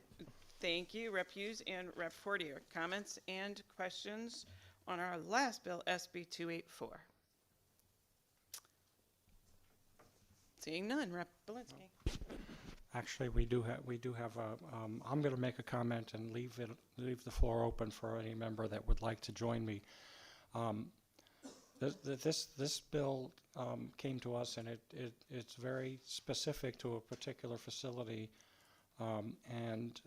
Thank you, Rep. Hughes and Rep. Fortier. Comments and questions on our last bill, SB 284? Seeing none, Rep. Belinsky. Actually, we do have a, I'm going to make a comment and leave the floor open for any member that would like to join me. This bill came to us, and it's very specific to a particular facility, and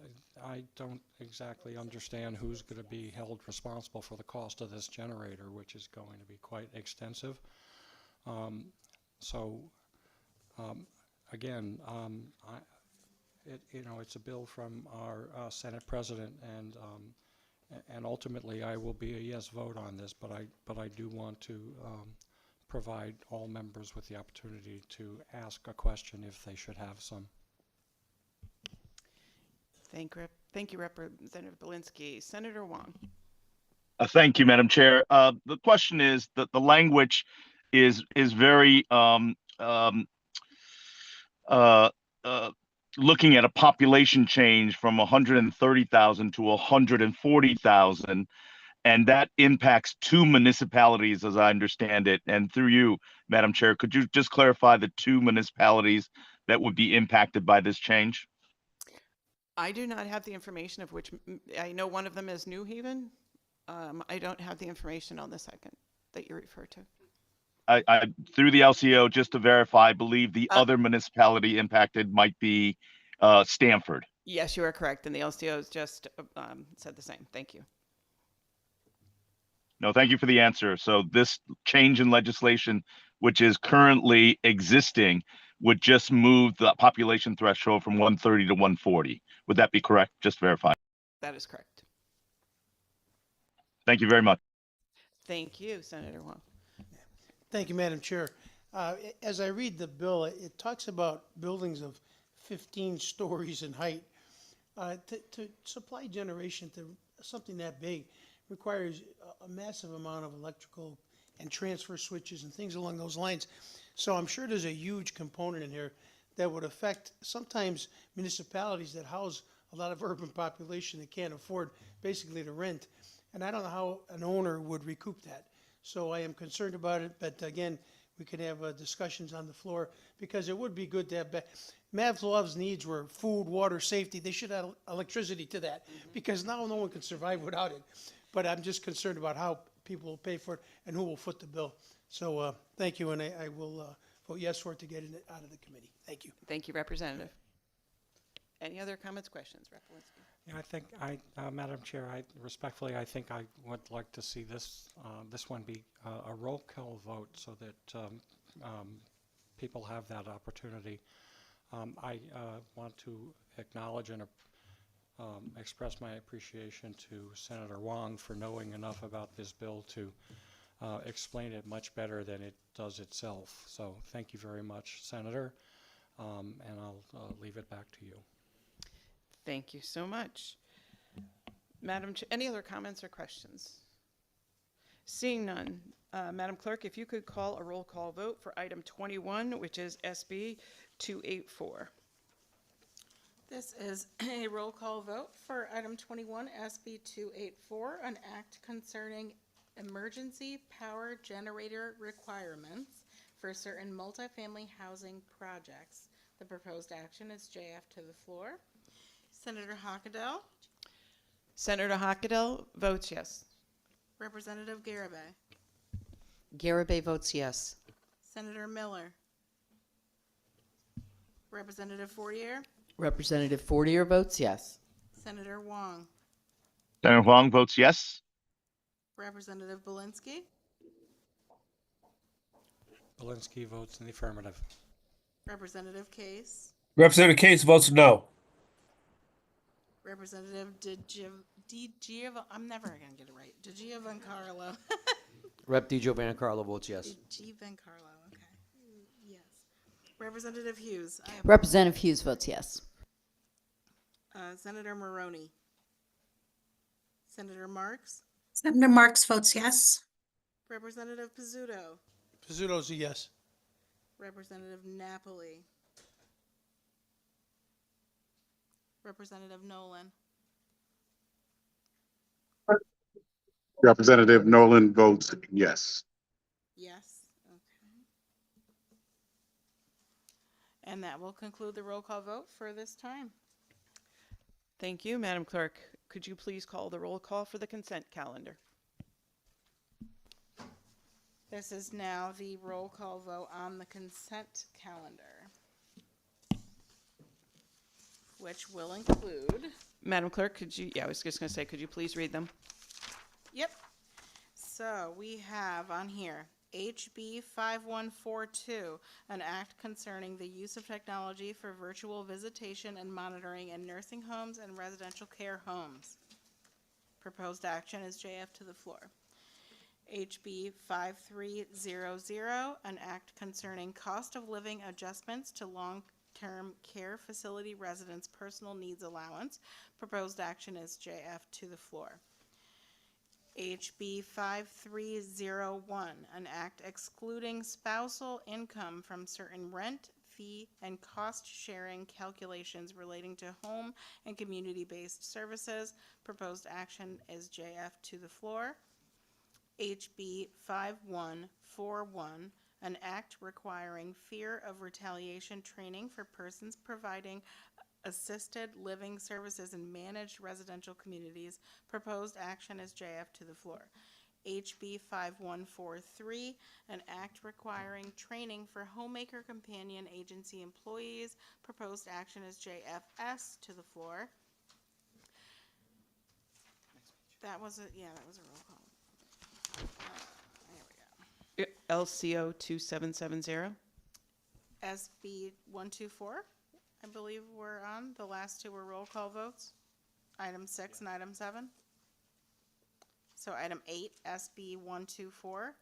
I don't exactly understand who's going to be held responsible for the cost of this generator, which is going to be quite extensive. Again, it's a bill from our Senate President, and ultimately I will be a yes vote on this, but I do want to provide all members with the opportunity to ask a question if they should have some. Thank you, Representative Belinsky. Senator Wong. Thank you, Madam Chair. The question is that the language is very looking at a population change from 130,000 to 140,000, and that impacts two municipalities, as I understand it. And through you, Madam Chair, could you just clarify the two municipalities that would be impacted by this change? I do not have the information of which, I know one of them is New Haven. I don't have the information on the second that you refer to. I through the LCO, just to verify, I believe the other municipality impacted might be Stamford. Yes, you are correct, and the LCOs just said the same. Thank you. No, thank you for the answer. So this change in legislation, which is currently existing, would just move the population threshold from 130 to 140. Would that be correct? Just verify. That is correct. Thank you very much. Thank you, Senator Wong. Thank you, Madam Chair. As I read the bill, it talks about buildings of 15 stories in height. To supply generation to something that big requires a massive amount of electrical and transfer switches and things along those lines. So I'm sure there's a huge component in here that would affect sometimes municipalities that house a lot of urban population that can't afford basically to rent. And I don't know how an owner would recoup that. So I am concerned about it, but again, we can have discussions on the floor because it would be good to have. Mavlov's needs were food, water, safety. They should add electricity to that because now no one can survive without it. But I'm just concerned about how people will pay for it and who will foot the bill. So thank you, and I will vote yes for it to get it out of the committee. Thank you. Thank you, Representative. Any other comments, questions, Rep. Belinsky? Yeah, I think Madam Chair, I think I would like to see this one be a roll call vote so that people have that opportunity. I want to acknowledge and express my appreciation to Senator Wong for knowing enough about this bill to explain it much better than it does itself. So thank you very much, Senator, and I'll leave it back to you. Thank you so much. Madam Chair, any other comments or questions? Seeing none, Madam Clerk, if you could call a roll call vote for item 21, which is SB 284. This is a roll call vote for item 21, SB 284, an act concerning emergency power generator requirements for certain multifamily housing projects. The proposed action is JF to the floor. Senator Hockendahl, Senator Hockendahl votes yes. Representative Garabay, Garabay votes yes. Senator Miller, Representative Fortier, Representative Fortier votes yes. Senator Wong, Senator Huang votes yes. Representative Belinsky, Belinsky votes in the affirmative. Representative Case, Representative Case votes no. Representative I'm never gonna get it right. DiGiovancarlo. Rep. DiGiovancarlo votes yes. DiGiovancarlo, okay. Yes. Representative Hughes. Representative Hughes votes yes. Senator Maroney. Senator Marks. Senator Marks votes yes. Representative Pizzuto. Pizzuto's a yes. Representative Napoli. Representative Nolan. Representative Nolan votes yes. Yes, okay. And that will conclude the roll call vote for this time. Thank you, Madam Clerk. Could you please call the roll call for the consent calendar? This is now the roll call vote on the consent calendar, which will include, Madam Clerk, could you, I was just going to say, could you please read them? yep. So we have on here HB 5142, an act concerning the use of technology for virtual visitation and monitoring in nursing homes and residential care homes. Proposed action is JF to the floor. HB 5300, an act concerning cost of living adjustments to long-term care facility residents' personal needs allowance. Proposed action is JF to the floor. HB 5301, an act excluding spousal income from certain rent, fee, and cost-sharing calculations relating to home and community-based services. Proposed action is JF to the floor. HB 5141, an act requiring fear of retaliation training for persons providing assisted living services in managed residential communities. Proposed action is JF to the floor. HB 5143, an act requiring training for homemaker companion agency employees. Proposed action is JFS to the floor. That was a roll call. There we go. LCO 2770. SB 124, I believe we're on. The last two were roll call votes. Item 6 and item 7. So item 8, SB 124,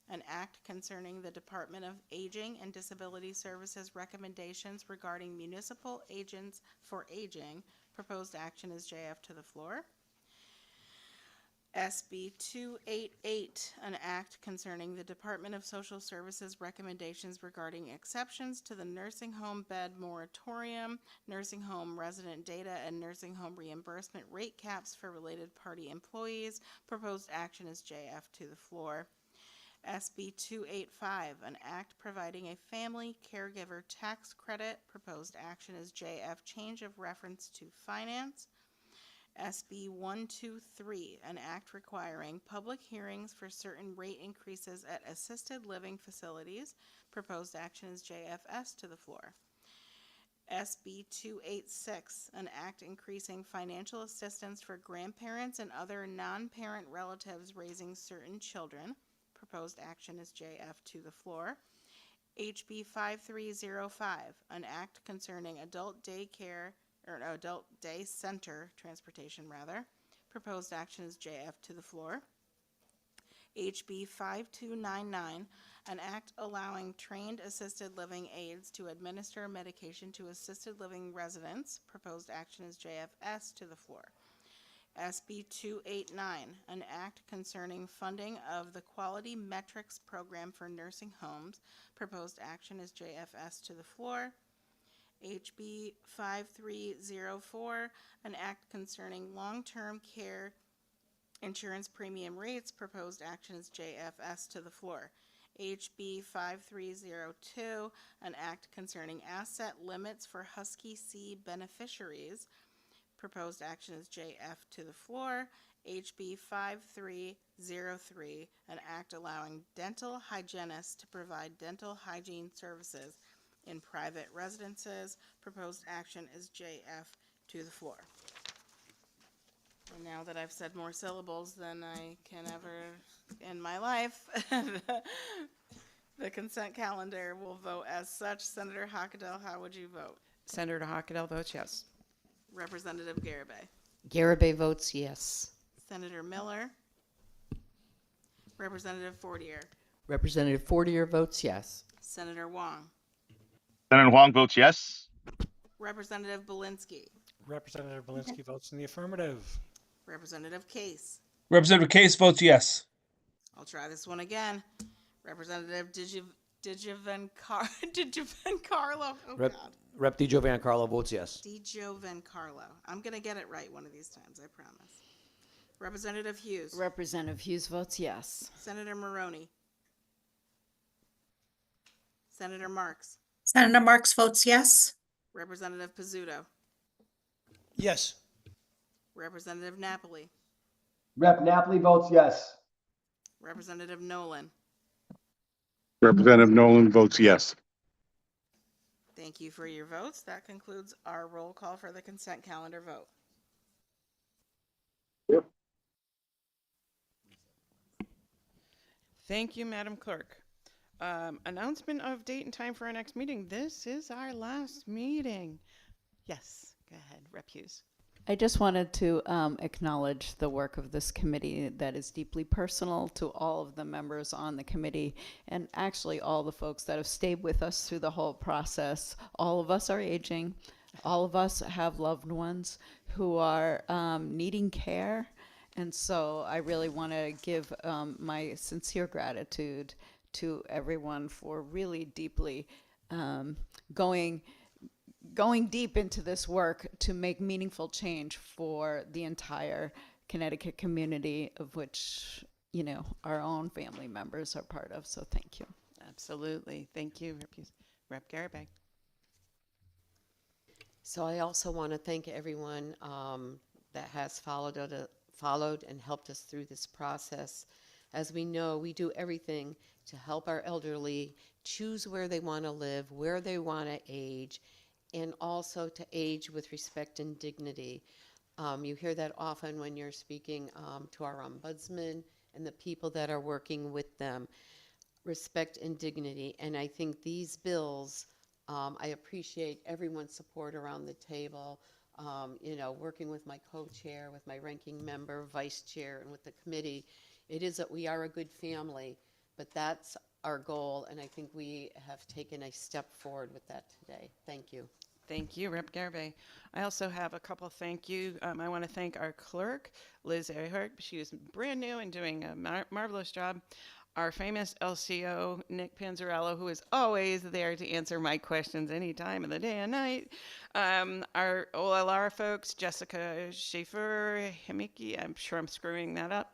an act concerning the Department of Aging and Disability Services recommendations regarding municipal agents for aging. Proposed action is JF to the floor. SB 288, an act concerning the Department of Social Services recommendations regarding exceptions to the nursing home bed moratorium, nursing home resident data, and nursing home reimbursement rate caps for related party employees. Proposed action is JF to the floor. SB 285, an act providing a family caregiver tax credit. Proposed action is JF, change of reference to finance. SB 123, an act requiring public hearings for certain rate increases at assisted living facilities. Proposed action is JFS to the floor. SB 286, an act increasing financial assistance for grandparents and other non-parent relatives raising certain children. Proposed action is JF to the floor. HB 5305, an act concerning adult day center transportation rather. Proposed action is JF to the floor. HB 5299, an act allowing trained assisted living aides to administer medication to assisted living residents. Proposed action is JFS to the floor. SB 289, an act concerning funding of the Quality Metrics Program for nursing homes. Proposed action is JFS to the floor. HB 5304, an act concerning long-term care insurance premium rates. Proposed action is JFS to the floor. HB 5302, an act concerning asset limits for Husky C beneficiaries. Proposed action is JF to the floor. HB 5303, an act allowing dental hygienists to provide dental hygiene services in private residences. Proposed action is JF to the floor. And now that I've said more syllables than I can ever in my life, the consent calendar will vote as such. Senator Hockedal, how would you vote? Senator Hockedal votes yes. Representative Garibay. Garibay votes yes. Senator Miller. Representative Fortier. Representative Fortier votes yes. Senator Wong. Senator Huang votes yes. Representative Belinsky. Representative Belinsky votes in the affirmative. Representative Case. Representative Case votes yes. I'll try this one again. Representative Digivancarlo. Oh, Rep. God. Rep. DiGiovancarlo votes yes. Digiovancarlo. I'm going to get it right one of these times, I promise. Representative Hughes. Representative Hughes votes yes. Senator Maroney. Senator Marks. Senator Marks votes yes. Representative Pizzuto. Yes. Representative Napoli. Rep. Napoli votes yes. Representative Nolan. Representative Nolan votes yes. Thank you for your votes. That concludes our roll call for the consent calendar vote. Thank you, Madam Clerk. Announcement of date and time for our next meeting. This is our last meeting. Yes, go ahead, Rep. Hughes. I just wanted to acknowledge the work of this committee that is deeply personal to all of the members on the committee, and actually all the folks that have stayed with us through the whole process. All of us are aging. All of us have loved ones who are needing care. And so I really want to give my sincere gratitude to everyone for really deeply going deep into this work to make meaningful change for the entire Connecticut community, of which, you know, our own family members are part of. So thank you. Absolutely. Thank you, Rep. Hughes. Rep. Garibay. So I also want to thank everyone that has followed and helped us through this process. As we know, we do everything to help our elderly choose where they want to live, where they want to age, and also to age with respect and dignity. You hear that often when you're speaking to our ombudsman and the people that are working with them. Respect and dignity. And I think these bills, I appreciate everyone's support around the table, you know, working with my co-chair, with my ranking member, vice chair, and with the committee. It is that we are a good family, but that's our goal, and I think we have taken a step forward with that today. Thank you. Thank you, Rep. Garibay. I also have a couple thank you. I want to thank our clerk, Liz Ahert. She is brand new and doing a marvelous job. Our famous LCO, Nick Panzarello, who is always there to answer my questions any time of the day and night. Our OLR folks, Jessica Schaefer, Himiki, I'm sure I'm screwing that up.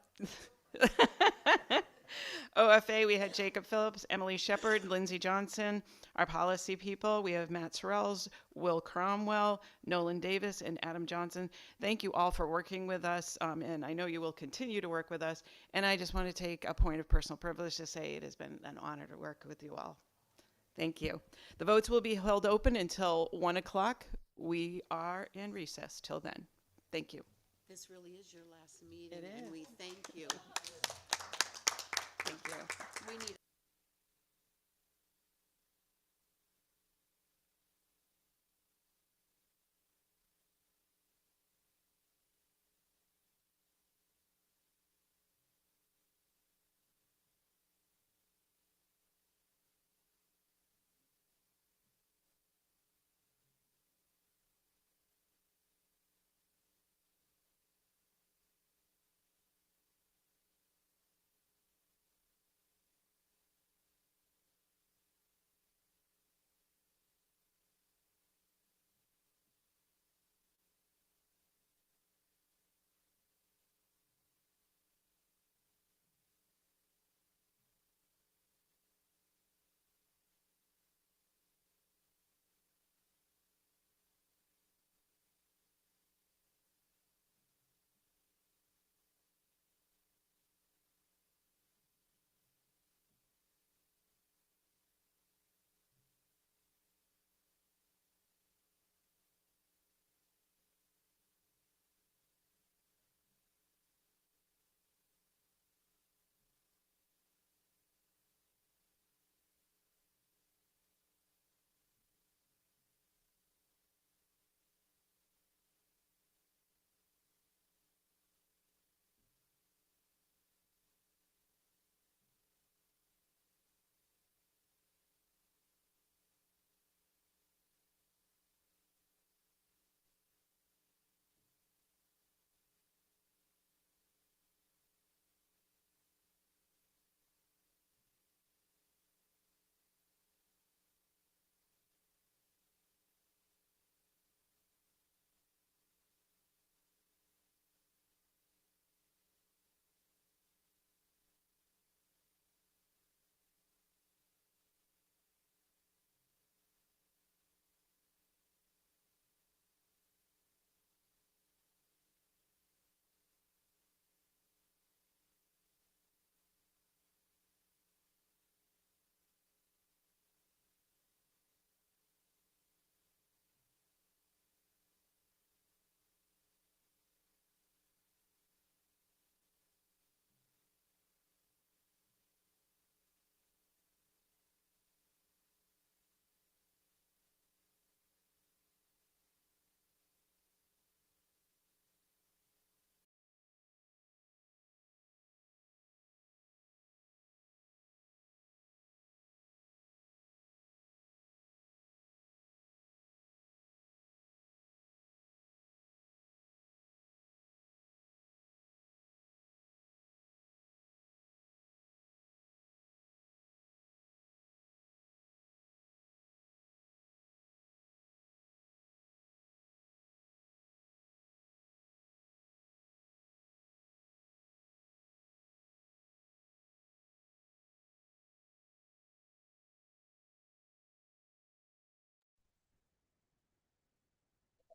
OFA, we had Jacob Phillips, Emily Shepard, Lindsay Johnson. Our policy people, we have Matt Sorrells, Will Cromwell, Nolan Davis, and Adam Johnson. Thank you all for working with us, and I know you will continue to work with us. And I just want to take a point of personal privilege to say it has been an honor to work with you all. Thank you. The votes will be held open until 1 o'clock. We are in recess till then. Thank you. This really is your last meeting, It and is. we thank you. Thank you. We need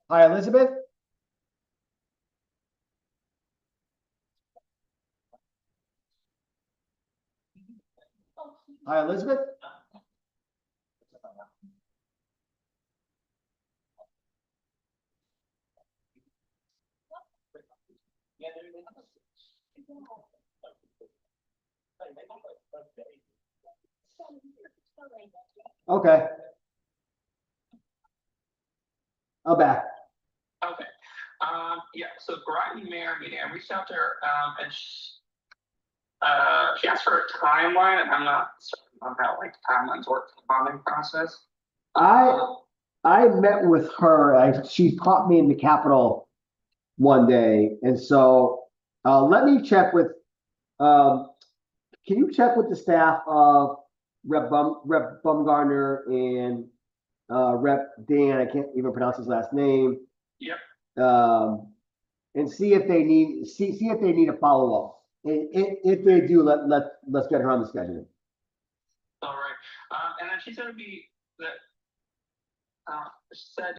Hi, Elizabeth. Hi, Elizabeth. Okay. I'm back. Okay. Yeah, so Brian Mayer meeting, I reached out to her, and she asked for a timeline, and I'm not certain on how like timelines work for the bonding process. I met with her. She popped me in the Capitol one day, and so let me check with. Can you check with the staff of Rep Bumgarner and Rep Dan? I can't even pronounce his last name. Yep. And see if they need a follow up. If they do, let's get her on the schedule. All right. And then she said it'd be that. Said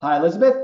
Hi, Elizabeth.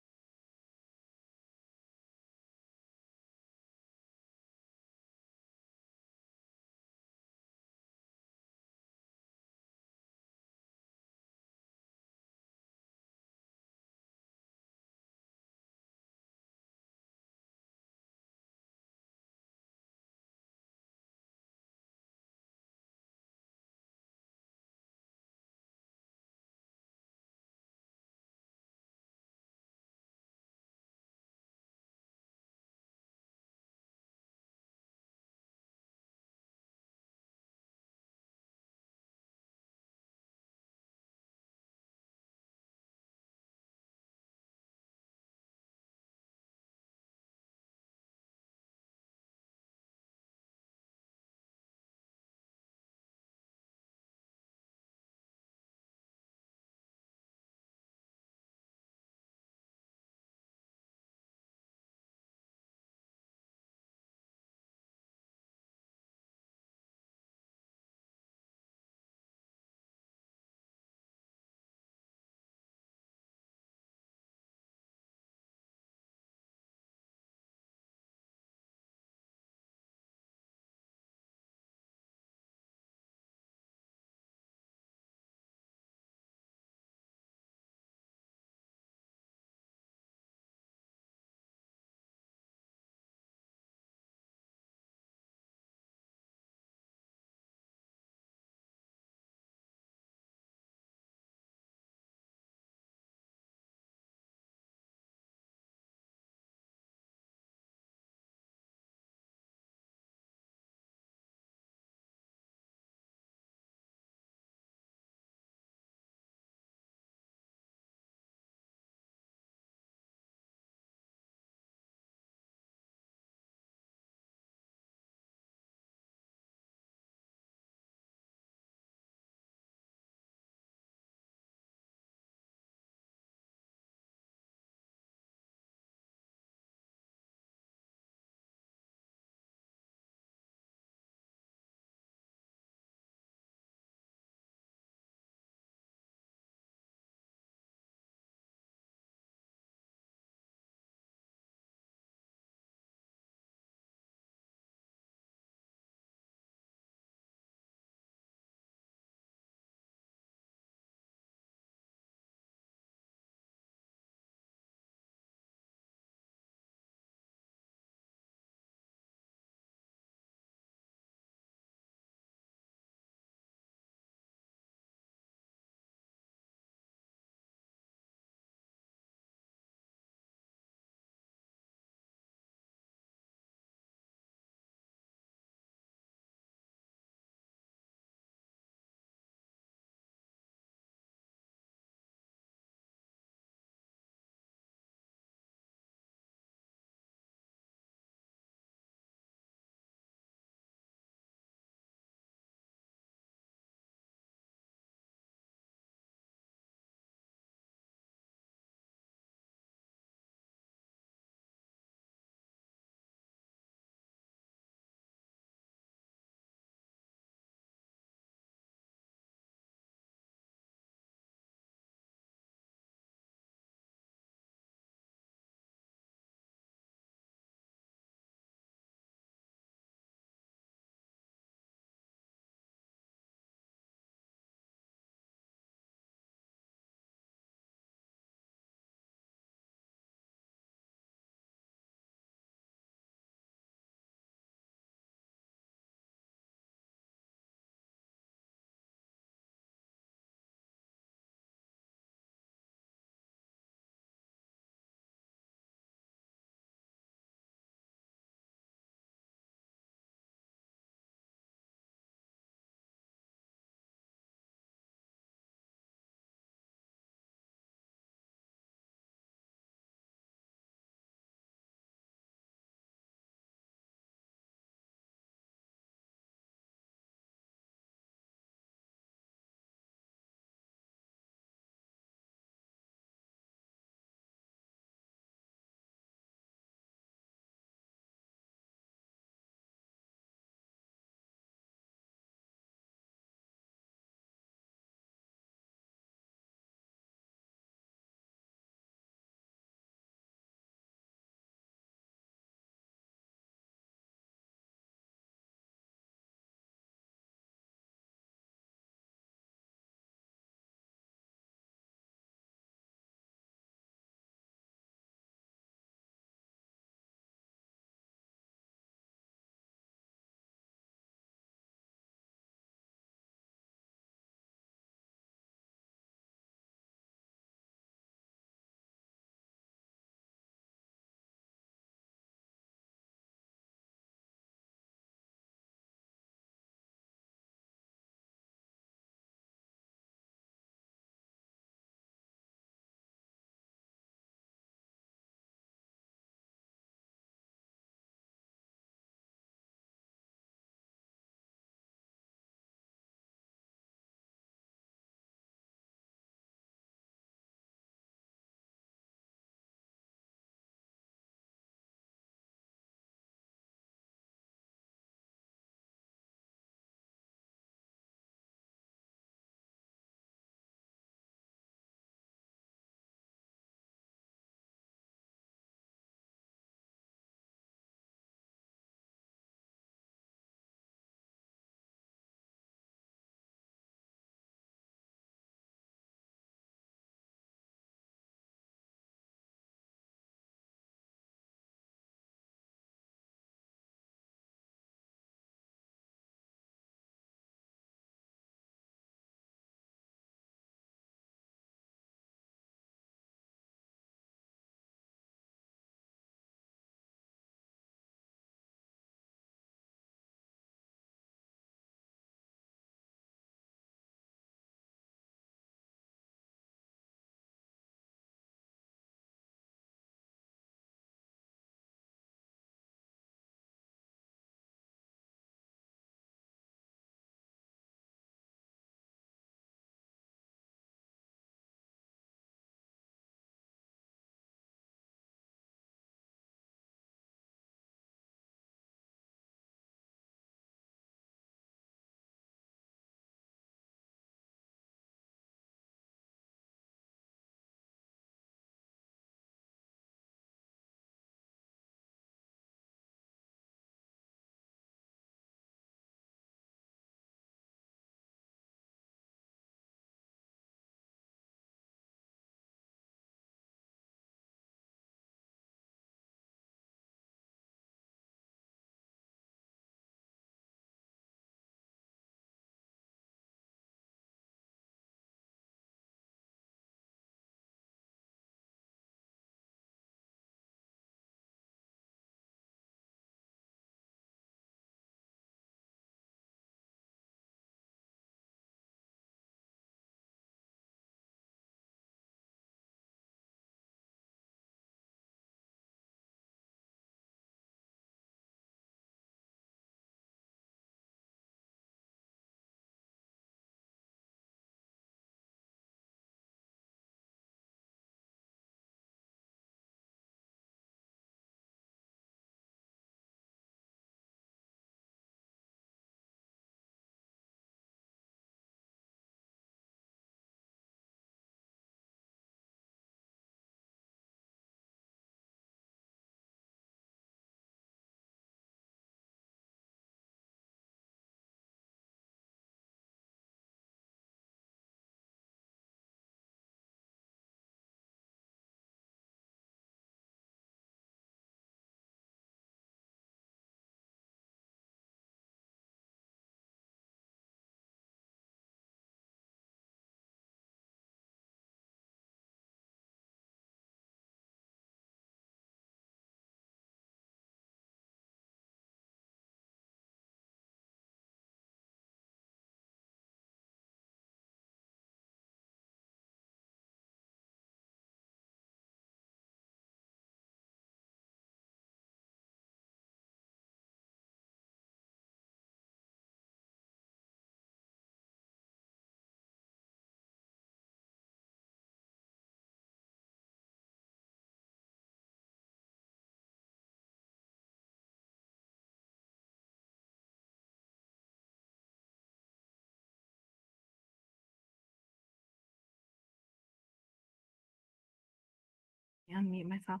unmute myself.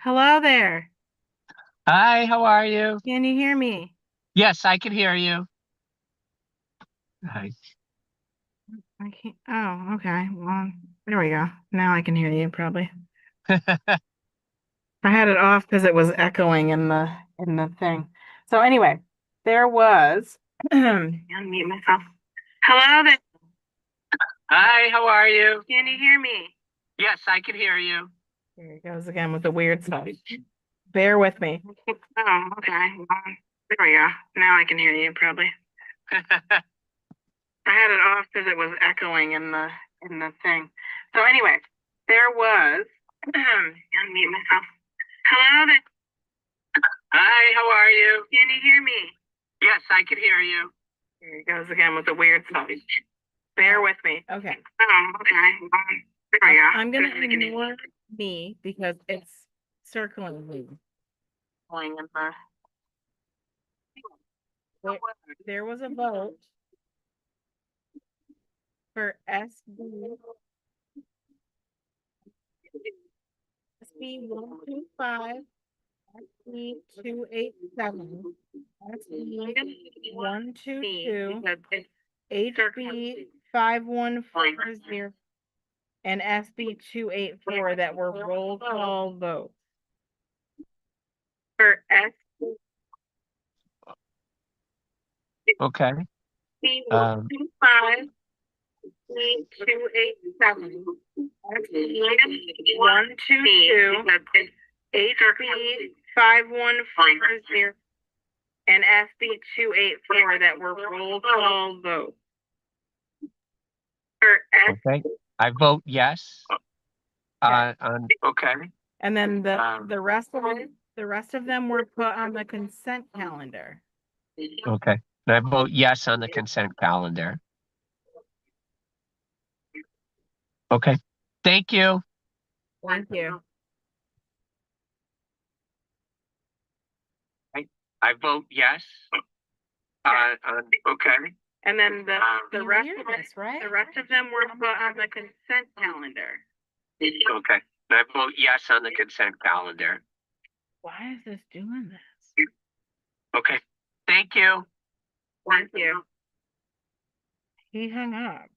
Hello there. Hi, how are you? Can you hear me? Yes, I can hear you. Hi. I can't. Oh, okay. Well, there we go. Now I can hear you probably. I had it off because it was echoing in the thing. So anyway, there was unmute myself. Hello there. Hi, how are you? Can you hear me? Yes, I can hear you. Here it goes again with the weird stuff. Bear with me. Oh, okay. Well, there we go. Now I can hear you probably. I had it off because it was echoing in the thing. So anyway, there was unmute myself. Hello there. Hi, how are you? Can you hear me? Yes, I can hear you. Here it goes again with the weird stuff. Bear with me. Okay. Oh, okay. There we go. I'm gonna ignore me because it's circling me. Going in there was a vote for SB 125, SB 287, SB 122, HB 5140, and SB 284 that were roll call votes. For SB Okay. 125, 287, SB 122, HB 5140, and SB 284 that were roll call votes. For Okay. I vote yes. Okay. And then the rest of them were put on the consent calendar. Okay. And I vote yes on the consent calendar. Okay. Thank you. Thank you. I vote yes. Okay. And then the rest of them were put on the consent calendar. Okay. And I vote yes on the consent calendar. Why is this doing this? Okay. Thank you. Thank you. He hung up.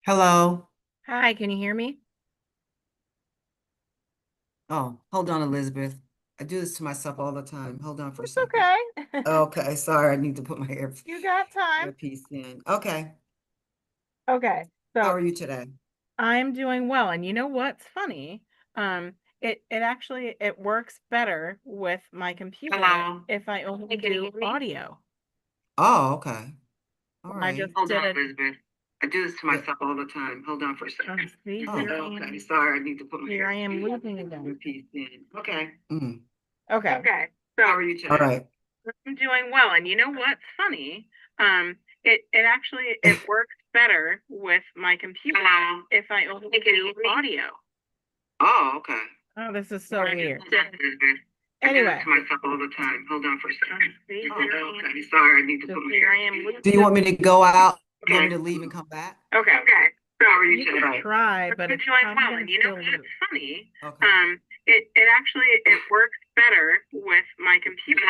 Hello. Hi, can you hear me? Oh, hold on, Elizabeth. I do this to myself all the time. Hold on for a It's second. okay. Okay, sorry, I need to put my You got time. earpiece in. Okay, Okay, how so are you today? I'm doing well, and you know what's funny? It actually it works better with my computer Hello? if I only Can you do hear me? audio. Oh, okay. All I just right. Hold did on, it. Elizabeth. I do this to myself all the time. Hold on for a second. See, Oh, here I okay, am. sorry, I need to put my Here I am losing again. earpiece in. Okay. Mm. Okay. Okay, How so are you today? All right. I'm doing well, and you know what's funny? It actually it works better with my computer Hello? if I only Can you do hear me? audio. Oh, okay. Oh, this is so weird. Hold on, Elizabeth. I do Anyway. this to myself all the time. Hold on for a second. See, Oh, here I am. okay, sorry, I need to So put my here I am. Do you want me to go out? You want me Okay. to leave and come back? Okay. So how are you You today? can try, but I'm it's doing probably well, gonna and you know still what's lose. funny? Okay. It actually it works better with my computer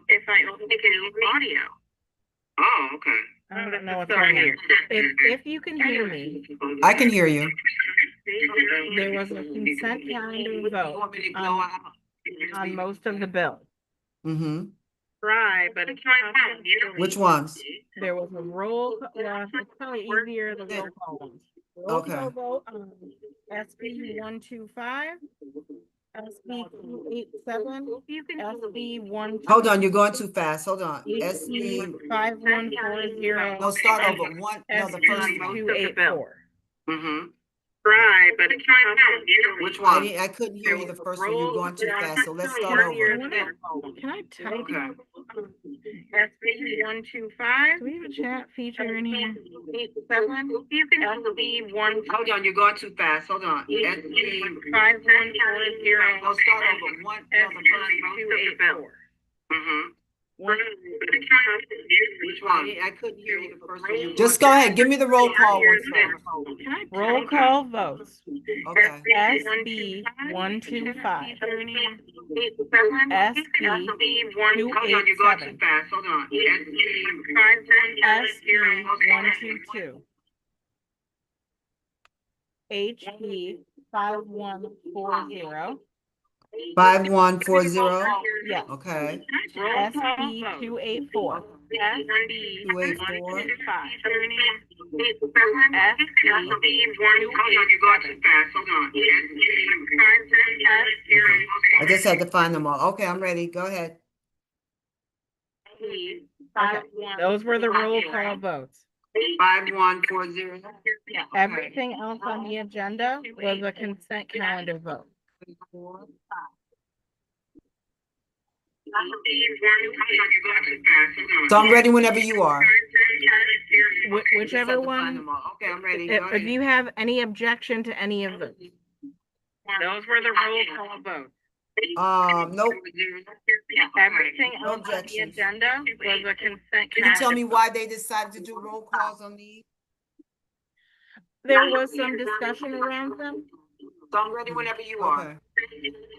if I only do audio. Oh, okay. I don't know what's Sorry. going on. If you can hear me, I can hear you. there was a consent calendar You vote want me to go on, out? on most of the bill. Mm-hmm. Try, but it's probably still Which lose. ones? There was a roll, well, it's probably easier the roll call ones. Roll Okay. call vote on SB 125, SB 287, SB 1. Hold on, you're going too fast. Hold on. SB SB, 5140. no, start over. One, no, the first SB one. 284. Mm-hmm. Try, but it's Which one? I couldn't hear you the first one. You're going too fast, so let's start over. Can I type? Okay. SB 125. Do we have a chat feature in here? 87. You can SB 1. Hold on, you're going too fast. Hold on. SB, 5140. no, start over. One, no, the first one. 284. Mm-hmm. Which Which one? I couldn't hear you the first one. Just go ahead. Give me the roll call once more. Roll call votes. Okay. SB 125. SB Hold on, you're going too 287. fast. Hold on. SB 122. HB 5140. 5140. Yes. Okay. SB 284. SB 284. 125. Hold on, you're going too fast. Hold on. I just had to find them all. Okay, I'm ready. Go ahead. Okay. Those were the roll call votes. 5140. Everything else on the agenda was a consent calendar vote. So I'm ready whenever you are. Whichever one. Okay, I'm ready. If you have any objection to any of those. Those were the roll call votes. Nope. Everything No else on the objections. agenda was a consent Can you tell calendar. me why they decided to do roll calls on these? There was some discussion around them, So I'm ready whenever you are. Okay.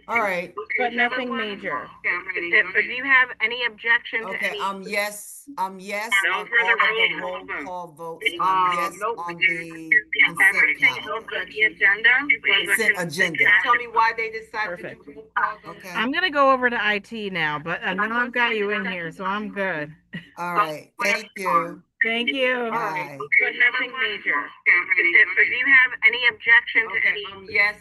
All right. but nothing major. Okay, I'm ready. If you have any objection to Okay, any. yes on Those all of were the the roll roll call call votes. yes Nope. on the consent Everything calendar. else on the agenda was a Consent agenda. Tell me why they decided Perfect. to do roll calls. Okay. I'm gonna go over to IT now, but now I've got you in here, so I'm good. All right. Thank you. Thank you. Bye. But nothing major. If you have any objection to Okay, any. yes,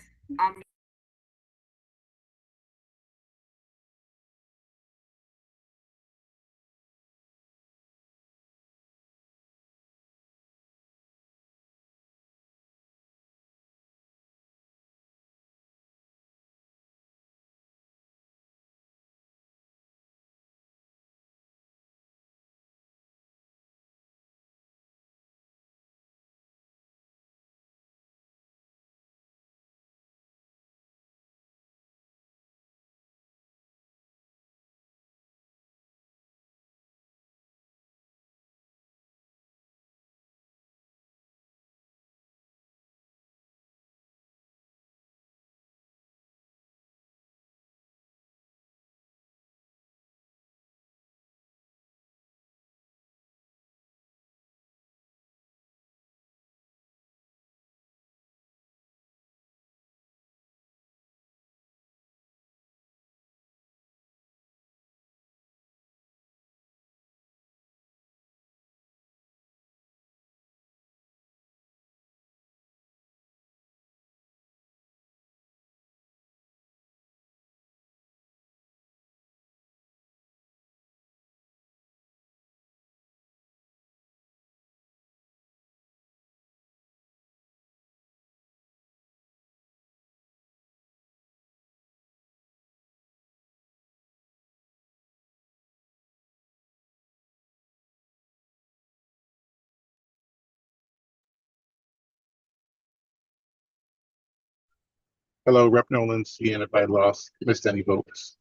Hello, Rep. Nolan, Sienna by loss, missed any votes.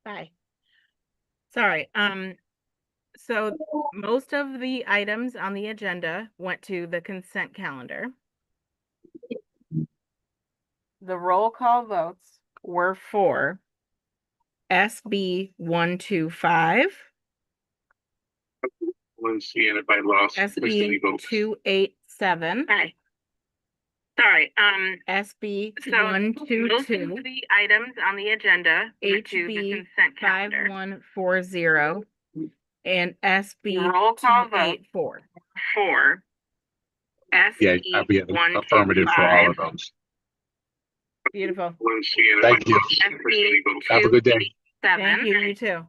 Bye. Sorry, so most of the items on the agenda went to the consent calendar. The roll call votes were for SB 125, Nolan, Sienna by loss, missed any SB votes. 287. Hi. Sorry, SB so most 122, of the items on the agenda went to the HB consent calendar. 5140, and SB Roll call vote 284. for Yeah, SB I'll be an affirmative for all 125, of those. Beautiful. Nolan, Sienna by Thank you. loss, missed any votes. Have a good day. Thank you, you too.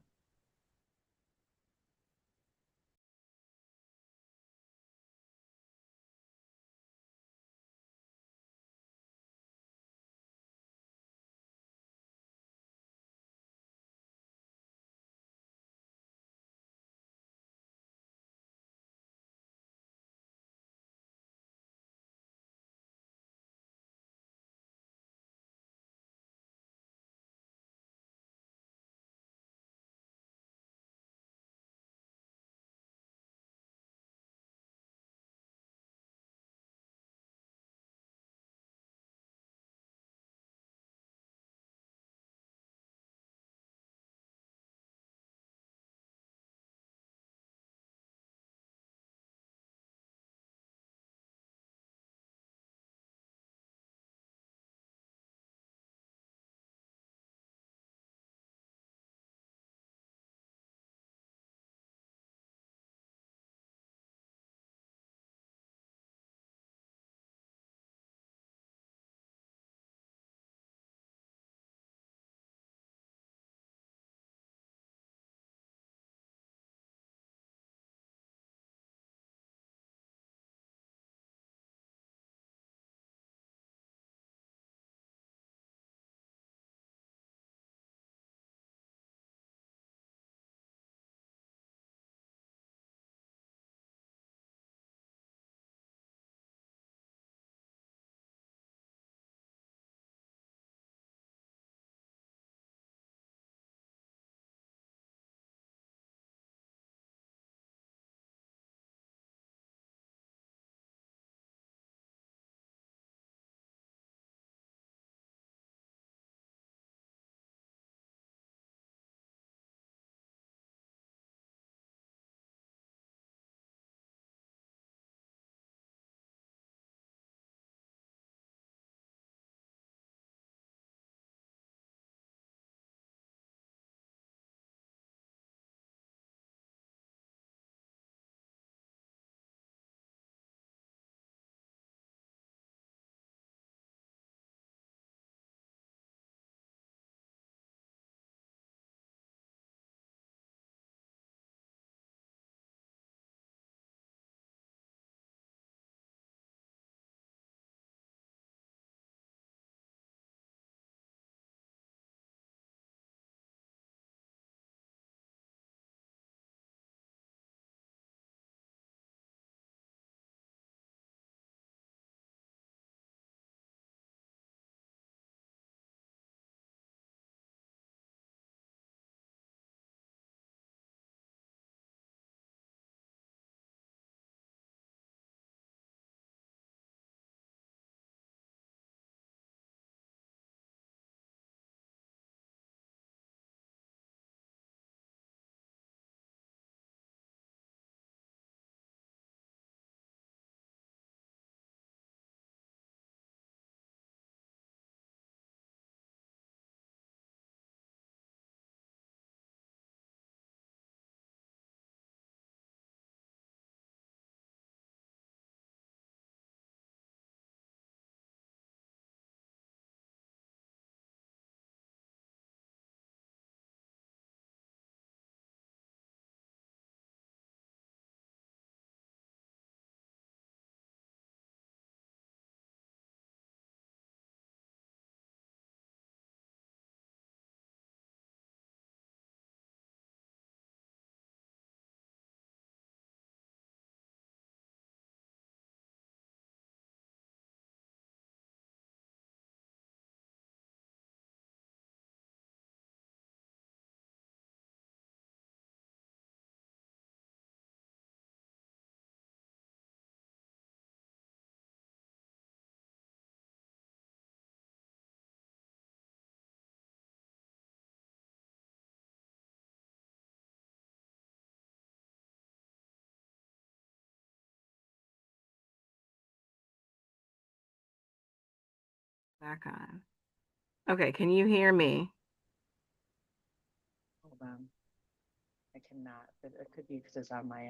Back on. Okay, can you hear me? Hold on. I cannot, but it could be because it's on my,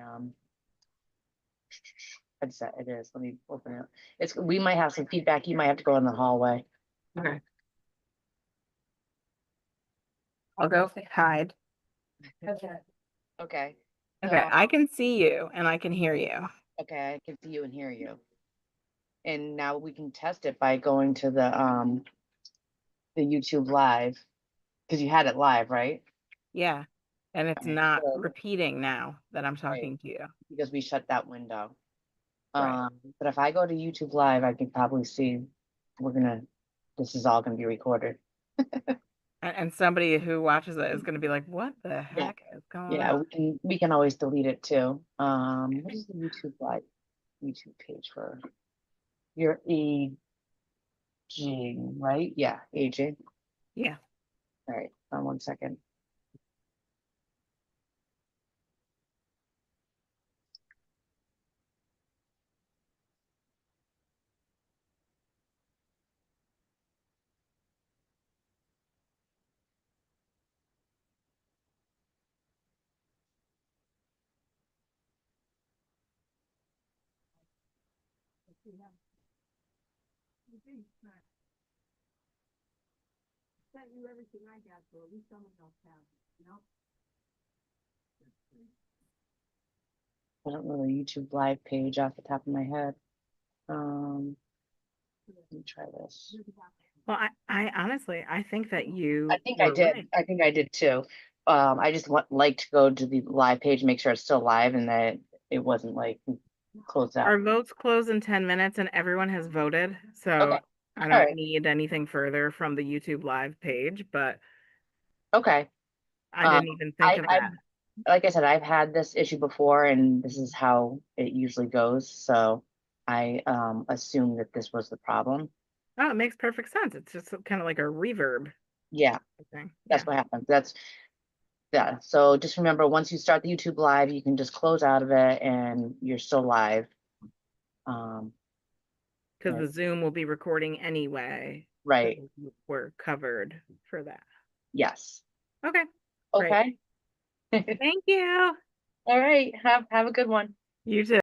headset. It is. Let me open it. We might have some feedback. You might have to go in the hallway. Okay. I'll go hide. Okay. Okay, So, I can see you and I can hear you. okay, I can see you and hear you. And now we can test it by going to the YouTube live, because you had it live, right? Yeah. And it's Alright, not so- repeating now that I'm talking to you. Because we shut that window. Right. But if I go to YouTube live, I can probably see this is all gonna be recorded. And somebody who watches it is going to be like, what the heck is going Yeah, on? we can always delete it too. What is the YouTube live YouTube page for? Your aging, right? Yeah, aging. Yeah. All right, 1 second. I don't know the YouTube live page off the top of my head. Let me try this. Well, I honestly, I think that you I think I were did. right. I think I did too. I just like to go to the live page, make sure it's still live and that it wasn't like closed out. Our votes close in 10 minutes and everyone has voted. So Okay. I don't Alright. need anything further from the YouTube live page, but Okay. I didn't even think of that. Like I said, I've had this issue before and this is how it usually goes. So I assume that this was the problem. Oh, it makes perfect sense. It's just kind of like a reverb Yeah, thing. that's what happens. Yeah. So just remember, once you start the YouTube live, you can just close out of it and you're still live. Because the Zoom will be recording anyway. Right. So we're covered for that. Yes. Okay. Great. Okay. Thank you. All right. Have a good one. You too.